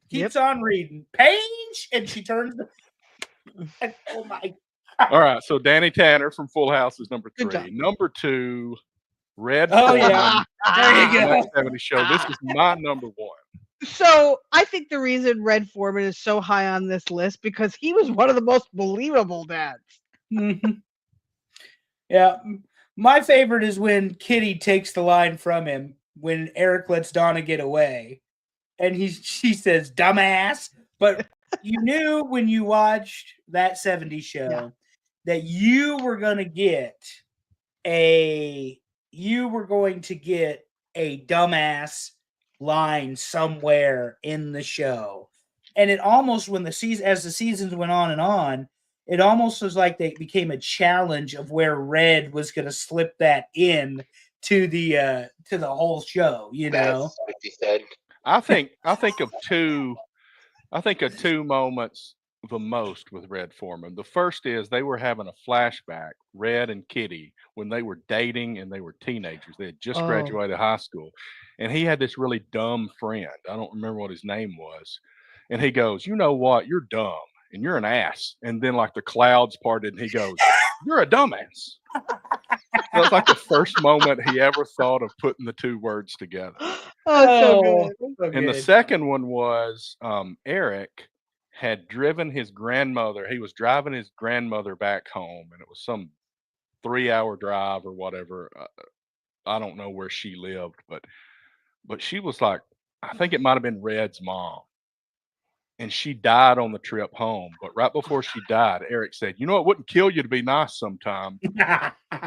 keeps on reading. Page, and she turns. Oh my. All right, so Danny Tanner from Full House is number Good 3. job. Number 2, Red. Oh yeah, there you go. 70 show. This is my number 1. So I think the reason Red Foreman is so high on this list because he was one of the most believable dads. Yeah, my favorite is when Kitty takes the line from him when Eric lets Donna get away, and she says "dumbass," but you knew when you watched that 70s show that you were going to get a dumbass line somewhere in the show. And it almost, as the seasons went on and on, it almost was like they became a challenge of where Red was going to slip that in to the whole show, That's what he said. I think of two moments the most with Red Foreman. The first is they were having a flashback, Red and Kitty, when they were dating and they were teenagers. They had just graduated high school. And he had this really dumb friend. I don't remember what his name was. And he goes, "You know what? You're dumb and you're an ass." And then like the clouds parted and he goes, "You're a dumbass." That's like the first moment he ever thought of putting the two words together. So good. And the second one was Eric had driven his grandmother. He was driving his grandmother back home, and it was some 3-hour drive or whatever. I don't know where she lived, but she was like, I think it might have been Red's mom. And she died on the trip home. But right before she died, Eric said, "You know, it wouldn't kill you to be nice sometime."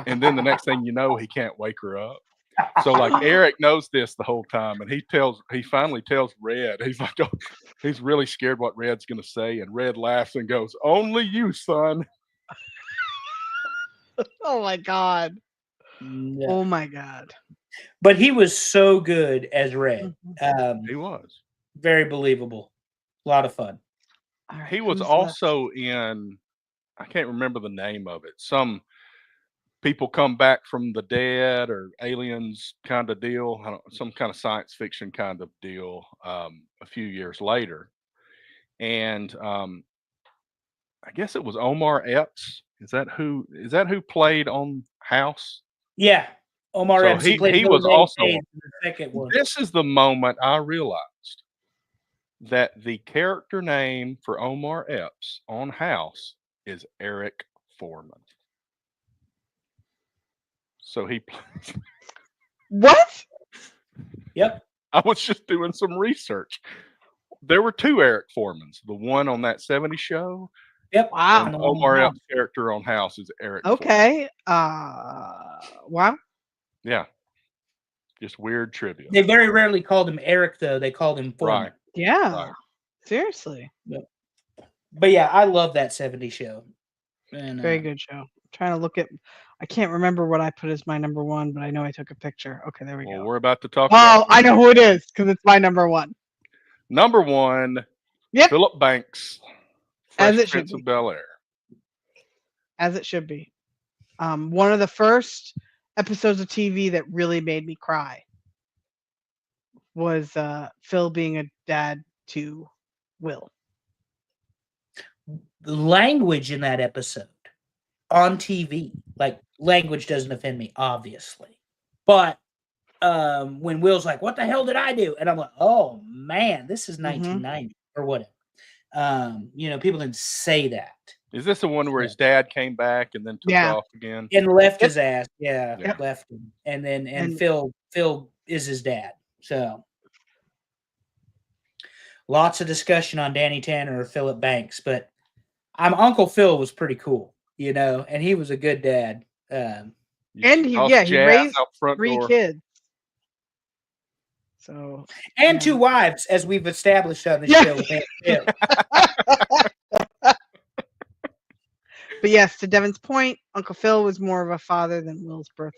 And then the next thing you know, he can't wake her up. So like Eric knows this the whole time, and he finally tells Red, he's like, oh, he's really scared what Red's gonna say, and Red laughs and goes, "Only you, son." Oh my god. Yeah. Oh my god. But he was so good as Red. He was. Very believable. A lot of fun. All right, He was who's left? also in, I can't remember the name of it. Some people come back from the dead or aliens kind of deal. I don't, some kind of science fiction kind of deal. A few years later, and I guess it was Omar Epps. Is that who? Is that who played on House? Yeah. Omar So Epps. He played he Bill was also. Gates in the second one. This is the moment I realized that the character name for Omar Epps on House is Eric Foreman. So he plays. What? Yep. I was just doing some research. There were two Eric Foremans. The one on that 70s show. Yep. Wow. And the Omar one- Epps' character on House is Eric. Foreman. Okay. Wow. Yeah. Just weird trivia. They very rarely called him Eric, though. They called him Foreman. Right. Yeah. Right. Seriously. But yeah, I love that 70s show. And, Very good show. I'm trying to look at. I can't remember what I put as my number one, but I know I took a picture. Okay, there we Well, go. we're about to talk Oh, about I know who it is because it's my number one. number one. Yep. Philip Banks, As Fresh it should Prince be. of Bel-Air. As it should be. One of the first episodes of TV that really made me cry was Phil being a dad to Will. the language in that episode on TV, like language doesn't offend me, obviously. But when Will's like, "What the hell did I do?" And I'm like, "Oh man, this is 1990 or whatever." People didn't say that. Is this the one where his dad came back and then took Yeah. off again? And left his ass. Yeah, Yep. left him. And then And- Phil is his dad. So lots of discussion on Danny Tanner or Philip Banks, but Uncle Phil was pretty cool, and he was a good dad. And he Toss he jazz raised out front 3 door. kids. So And Yeah. 2 wives, as we've established on the Yeah. show. Yeah. But yes, to Devin's point, Uncle Phil was more of a father than Will's birth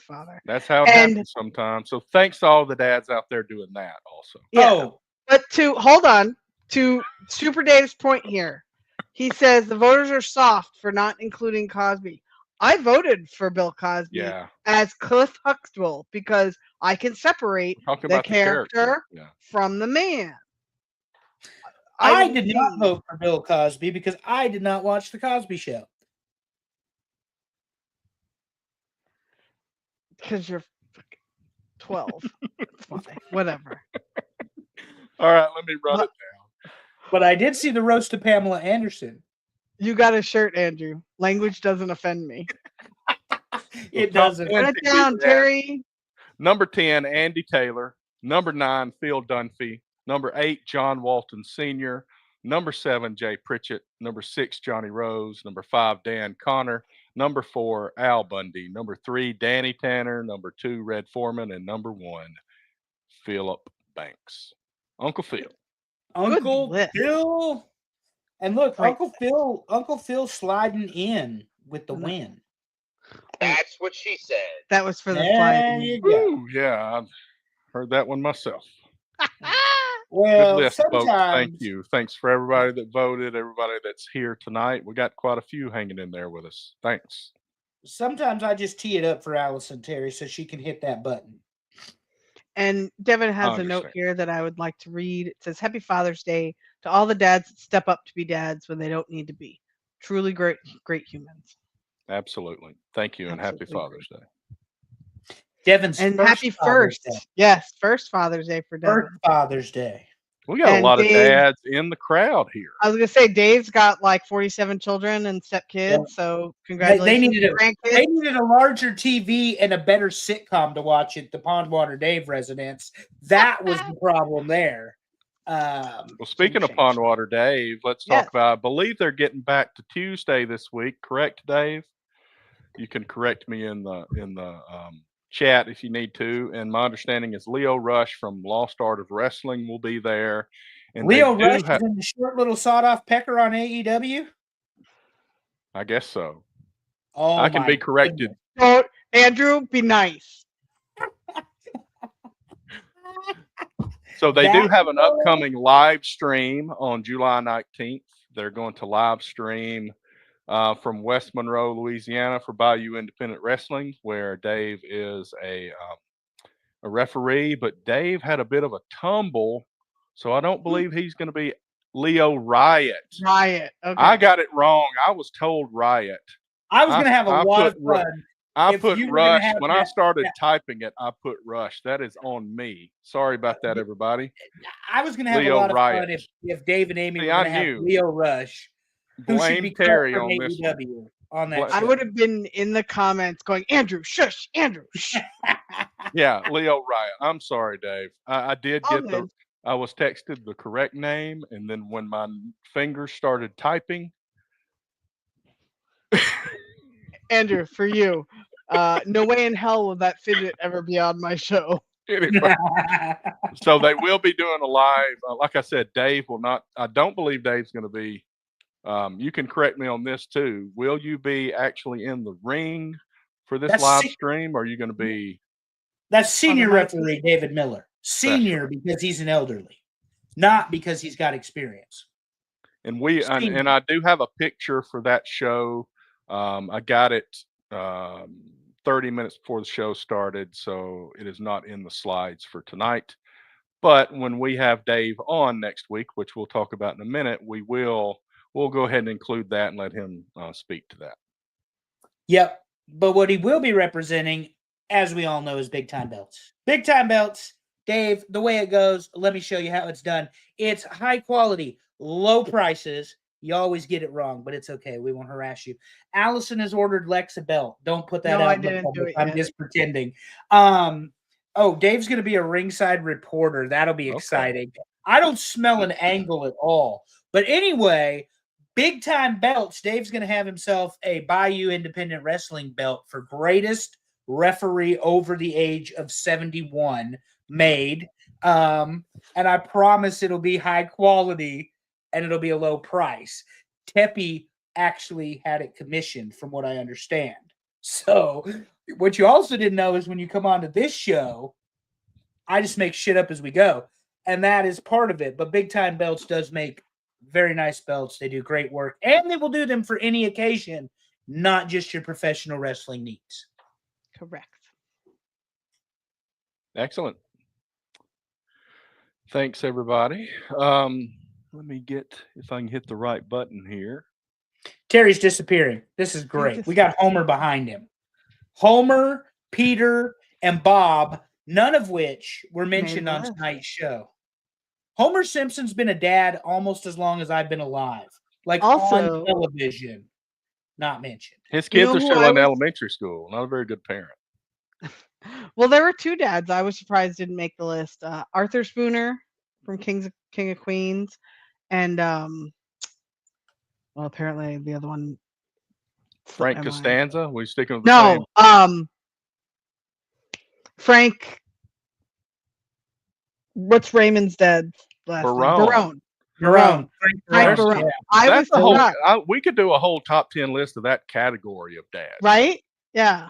father. That's how it And- happens sometimes. So thanks to all the dads out there doing that also. Yeah. Oh, But to Super Dave's point here, he says the voters are soft for not including Cosby. I voted for Bill Cosby Yeah. as Cliff Huxtable because I can separate Talking the about the character. character Yeah. from the man. I did not vote for Bill Cosby because I did not watch The Cosby Show. Because you're 12. It's fine. Whatever. All right, let me run What? it But I did see the roast of Pamela Anderson. You got a shirt, Andrew. Language doesn't offend me. It Top doesn't. 10 Put it to do down, that. Terry. Number 10, Andy Taylor. Number 9, Phil Dunphy. Number 8, John Walton Sr. Number 7, Jay Pritchett. Number 6, Johnny Rose. Number 5, Dan Connor. Number 4, Al Bundy. Number 3, Danny Tanner. Number 2, Red Foreman. And number 1, Philip Banks. Uncle Phil. Uncle list. Phil. And look, Right. Uncle Phil sliding in with the win. That's what she said. That was for the There slide. you go. Ooh, yeah, I've heard that one myself. Well, Good list, folks. sometimes, Thank you. Thanks for everybody that voted, everybody that's here tonight. We got quite a few hanging in there with us. Thanks. sometimes I just tee it up for Allison Terry so she can hit that button. And Devin has a note understand. here that I would like to read. It says, Happy Father's Day to all the dads that step up to be dads when they don't need to be. Truly great humans. Absolutely. Thank you, and happy Absolutely Father's Day. Devin's And first happy Father's first. Day. Yes, first Father's Day for Devin. First Father's Day. We got a And lot of Dave- dads in the crowd here. I was gonna say Dave's got like 47 children and stepkids, so congratulations needed to grandkids. They needed a larger TV and a better sitcom to watch at the Pondwater Dave residence. That was the problem there. Well, speaking of change. Pondwater Dave, let's Yes. talk about. I believe they're getting back to Tuesday this week. Correct, Dave? You can correct me in the chat if you need to. And my understanding is Leo Rush from Lost Art of Wrestling will be there. And Leo they do Rush is in the short little sawed-off pecker on AEW. I guess so. Oh, I can my be corrected. Oh, Andrew, be nice. So they do That- have an upcoming live stream on July 19th. They're going to live stream from West Monroe, Louisiana for Bayou Independent Wrestling, where Dave is a referee. But Dave had a bit of a tumble, so I don't believe he's going to be Leo Riot. Riot. Okay. I got it wrong. I was told Riot. I was going to have a I lot of put Ru- fun. I If put you were gonna Rush. have When I that- started that- typing it, I put Rush. That is on me. Sorry about that, everybody. I was going to have Leo a lot of Riot. fun if Dave and Amy See, were I going to have knew. Leo Rush, who should Blame be cut Terry from on this one. AEW on that Bla- I show. would have been in the comments going, Andrew, shush, Andrew, shh. Yeah, Leo Riot. I'm sorry, Dave. I did All get good. I was texted the correct name, and then when my fingers started typing, Andrew, for you. No way in hell will that fidget ever be on my show. anyway, so they will be doing a live. Like I said, Dave will not. I don't believe Dave's going to be. You can correct me on this too. Will you be actually in the ring for this That's live se- stream, or are you going to be? That's senior mic. referee David Miller. Senior because he's an elderly, not because he's got experience. And we and, Senior. and I do have a picture for that show. I got it 30 minutes before the show started, so it is not in the slides for tonight. But when we have Dave on next week, which we'll talk about in a minute, we'll go ahead and include that and let him speak to that. Yep. But what he will be representing, as we all know, is big time belts. Big time belts. Dave, the way it goes, let me show you how it's done. It's high quality, low prices. You always get it wrong, but it's okay. We won't harass you. Allison has ordered Lex a belt. Don't put that No, out I in the didn't do public. it I'm yet. just pretending. Dave's going to be a ringside reporter. That'll be Okay. exciting. I don't smell an angle at all. But anyway, big time belts. Dave's going to have himself a Bayou Independent Wrestling belt for greatest referee over the age of 71 made. And I promise it'll be high quality and it'll be a low price. Teppy actually had it commissioned from what I understand. So what you also didn't know is when you come onto this show, I just make shit up as we go. And that is part of it. But Big Time Belts does make very nice belts. They do great work. And they will do them for any occasion, not just your professional wrestling needs. Correct. Excellent. Thanks, everybody. Let me get if I can hit the right button here. Terry's disappearing. This is great. We got Homer behind him. Homer, Peter, and Bob, none of which were mentioned on list. tonight's show. Homer Simpson's been a dad almost as long as I've been alive. Like Also- on television, not mentioned. His kids know are who still I in was- elementary school. Not a very good parent. Well, there were two dads I was surprised didn't make the list. Arthur Spooner from King of Queens, and well, apparently the other one. slipped Frank my mind. Costanza. We sticking with the No, same. Frank. What's Raymond's dad's last name? Barone. Barone. Barone. Frank Barone. Barone. I was That's a whole. shocked, We could do a whole top 10 list of that category of dads. right? Yeah.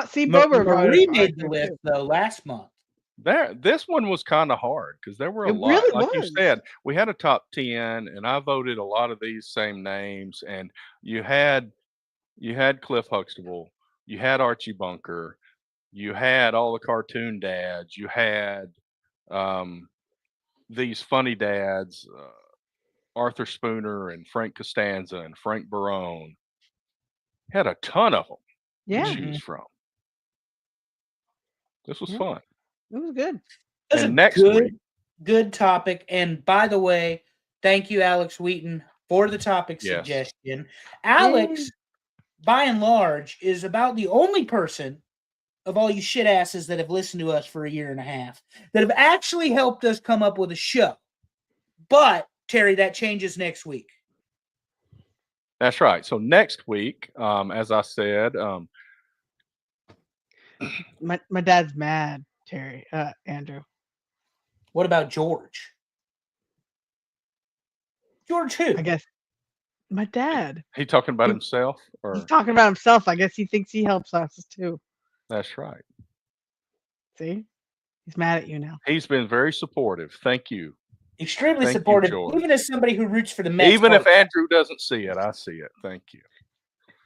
See, Bober Marie made the list though last month. This one was kind of hard because there were a It lot. really Like you was. said, we had a top 10, and I voted a lot of these same names. And you had Cliff Huxtable, you had Archie Bunker, you had all the cartoon dads, you had these funny dads, Arthur Spooner and Frank Costanza and Frank Barone. Had a ton of them Yeah, to choose from. This was Yeah. fun. it was good. It was And a next good week, Good topic. And by the way, thank you, Alex Wheaton, for the topic Yes. suggestion. Alex, by and large, is about the only person of all you shit asses that have listened to us for a year and a half that have actually helped us come up with a show. But, Terry, that changes next week. That's right. So next week, as I said, My dad's mad, Terry, Andrew. What about George? George who? I guess my dad. he talking about himself, or He's talking about himself. I guess he thinks he helps us too. that's right. See? He's mad at you now. He's been very supportive. Thank you. Extremely Thank you, supportive, George. even as somebody who roots for the Mets. Even if part- Andrew doesn't see it, I see it. Thank you.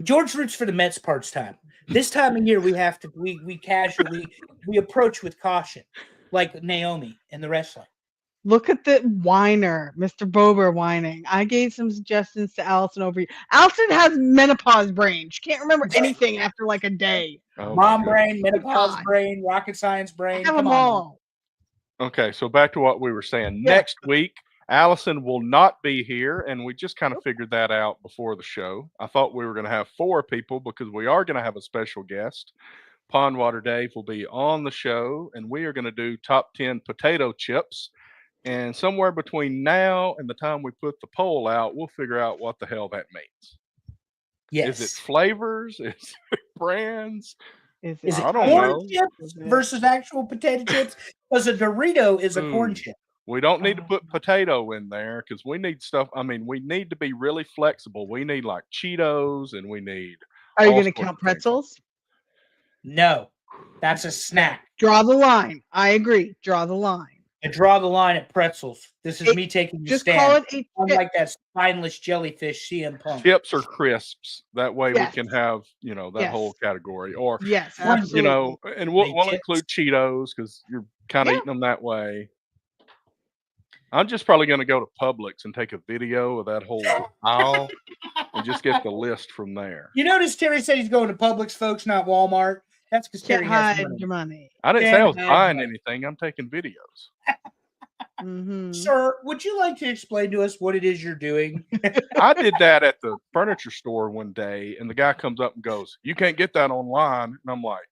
George roots for the Mets parts time. This time of year, we have to we casually we approach with caution, like Naomi in the wrestling. Look at the whiner, Mr. Bober whining. I gave some suggestions to Allison over here. Allison has menopause brain. She can't remember anything after like a day. Oh, my Mom goodness. brain, menopause God. brain, rocket science I brain. have Come them on. all. Okay, so back to what we were saying. Yeah. Next week, Allison will not be here, and we just kind of figured that out before the show. I thought we were going to have 4 people because we are going to have a special guest. Pondwater Dave will be on the show, and we are going to do top 10 potato chips. And somewhere between now and the time we put the poll out, we'll figure out what the hell that means. Yes. Is it flavors? Is it brands? Is Is it I don't corn know. chips Is it- versus actual potato chips? Because a Dorito is a corn Mm. chip. We don't need to put potato in there because we need stuff. I mean, we need to be really flexible. We need like Cheetos, and we need Are you all going to sorts count of things. pretzels? No, that's a snack. Draw the line. I agree. Draw the line. I draw the line at pretzels. This is It- me taking the Just stand. call it a chip. Unlike that spineless jellyfish CM Punk. Chips or crisps. That way Yes. we can have, that Yes. whole category. Or, Yes, One, absolutely. and we'll Big chips. include Cheetos because you're kind of Yeah. eating them that way. I'm just probably going to go to Publix and take a video of that whole aisle and just get the list from there. You notice Terry said he's going to Publix, folks, not Walmart. That's because Can't Terry has hide money. your money. I didn't say I was Damn, buying man. anything. I'm taking videos. Mhm. Sir, would you like to explain to us what it is you're doing? I did that at the furniture store one day, and the guy comes up and goes, "You can't get that online." And I'm like,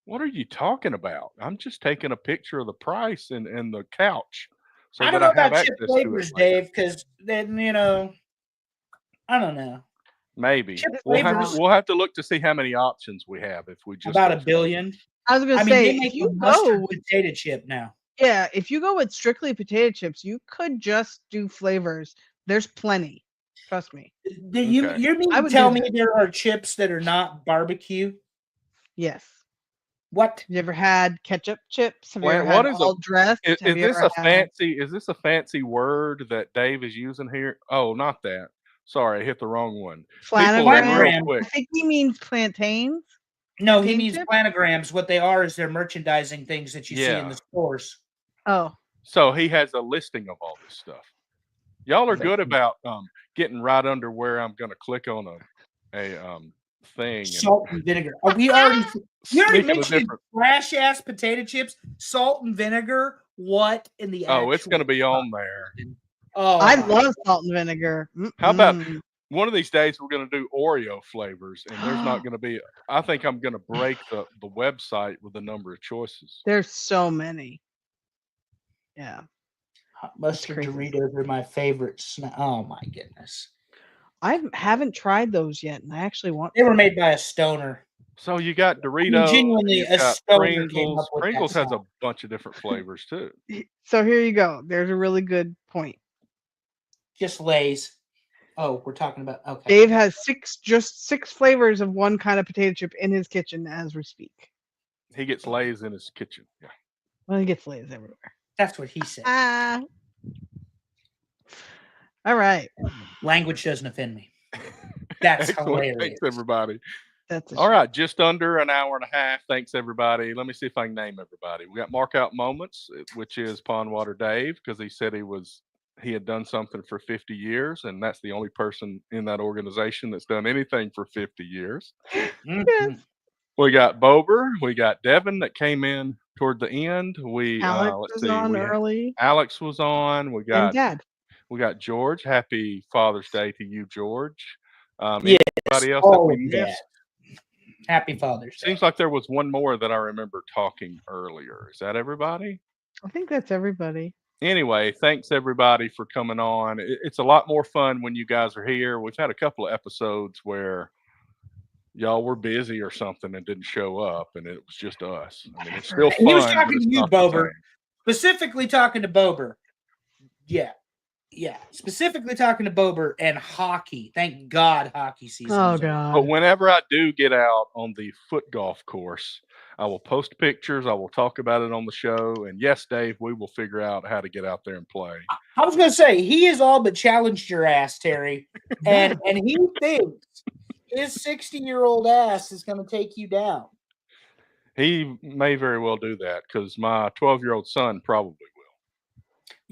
"What are you talking about? I'm just taking a picture of the price and the couch so I that don't know I have about chip access to it flavors, later." Dave, because then I don't know. Maybe Chip we'll flavors- have to look to see how many options we have if we just About go a billion. I was gonna I mean, say they make if a you mustard go with, potato chip now. yeah, if you go with strictly potato chips, you could just do flavors. There's plenty. Trust me. Do you Okay. you mean I to would tell do me that. there are chips that are not barbecue? Yes. What? Have you ever had ketchup chips? Have you Wait, ever what had is a- all dressed? Is Have you this ever a had- fancy? Is this a fancy word that Dave is using here? Oh, not that. Sorry, I hit the wrong one. Planograms? real Planogram. quick. I think he means plantains. No, he Potato means chip? planograms. What they are is they're merchandising things that you see in Yeah. the stores. Oh, So he has a listing of all this stuff. Y'all are good Thank about getting right under where I'm going to click on a thing. and Salt and vinegar. We already speak of a mentioned different. trash ass potato chips, salt and vinegar. What in the Oh, it's actual going to be fuck? on there. Oh, I my love salt and vinegar. How about- Mm-mm. One of these days we're going to do Oreo flavors, and there's not going to be. I think I'm going to break the website with the number of choices. There's so many. Yeah. hot mustard crazy. Doritos are my favorite snack. Oh my goodness. I haven't tried those yet, and I actually want. They were made by a stoner. So you got Doritos, genuinely, you've a got stoner came Pringles. up with that Pringles has a song. bunch of different flavors too. So here you go. There's a really good point. Just Lay's. Oh, we're talking about okay. Dave has just six flavors of one kind of potato chip in his kitchen as we speak. He gets Lay's in his kitchen. Yeah. Well, he gets Lay's everywhere. That's what he said. Ah. All right. Language doesn't offend me. That's Excellent. hilarious. Thanks, everybody. That's All right, just under an hour and a half. Thanks, everybody. Let me see if I can name everybody. We got Mark Out Moments, which is Pondwater Dave, because he said he had done something for 50 years, and that's the only person in that organization that's done anything for 50 years. Mhm. Yes. We got Bober. We got Devin that came in toward the end. We Alex let's was see. on We early, Alex was on. We and got Dad. George. Happy Father's Day to you, George. Yes, Anybody else that all we of that. missed? Happy Father's Day. Seems like there was one more that I remember talking earlier. Is that everybody? I think that's everybody. Anyway, thanks everybody for coming on. It's a lot more fun when you guys are here. We've had a couple of episodes where y'all were busy or something and didn't show up, and it was just us. I mean, it's still fun. He was but talking it's to you, not the Bober. same. Specifically talking to Bober. Yeah. Specifically talking to Bober and hockey. Thank God hockey season. Oh is over. But God. whenever I do get out on the foot golf course, I will post pictures. I will talk about it on the show. And yes, Dave, we will figure out how to get out there and play. I was gonna say he has all but challenged your ass, Terry. And he thinks his 60-year-old ass is gonna take you down. He may very well do that because my 12-year-old son probably will.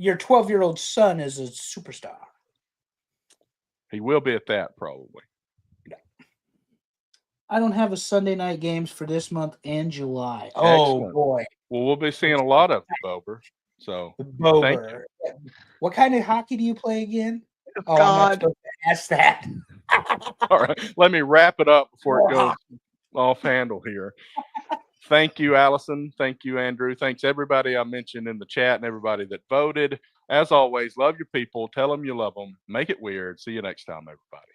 Your 12-year-old son is a superstar. He will be at that probably. I don't have a Sunday night games for this month and July. Oh Excellent. boy. Well, we'll be seeing a lot of it, Bober. So Bober. What kind of hockey do you play again? Oh, I'm not God. supposed to ask that. all right, let me wrap it up before it goes off handle here. Thank you, Allison. Thank you, Andrew. Thanks everybody I mentioned in the chat and everybody that voted. As always, love your people. Tell them you love them. Make it weird. See you next time, everybody.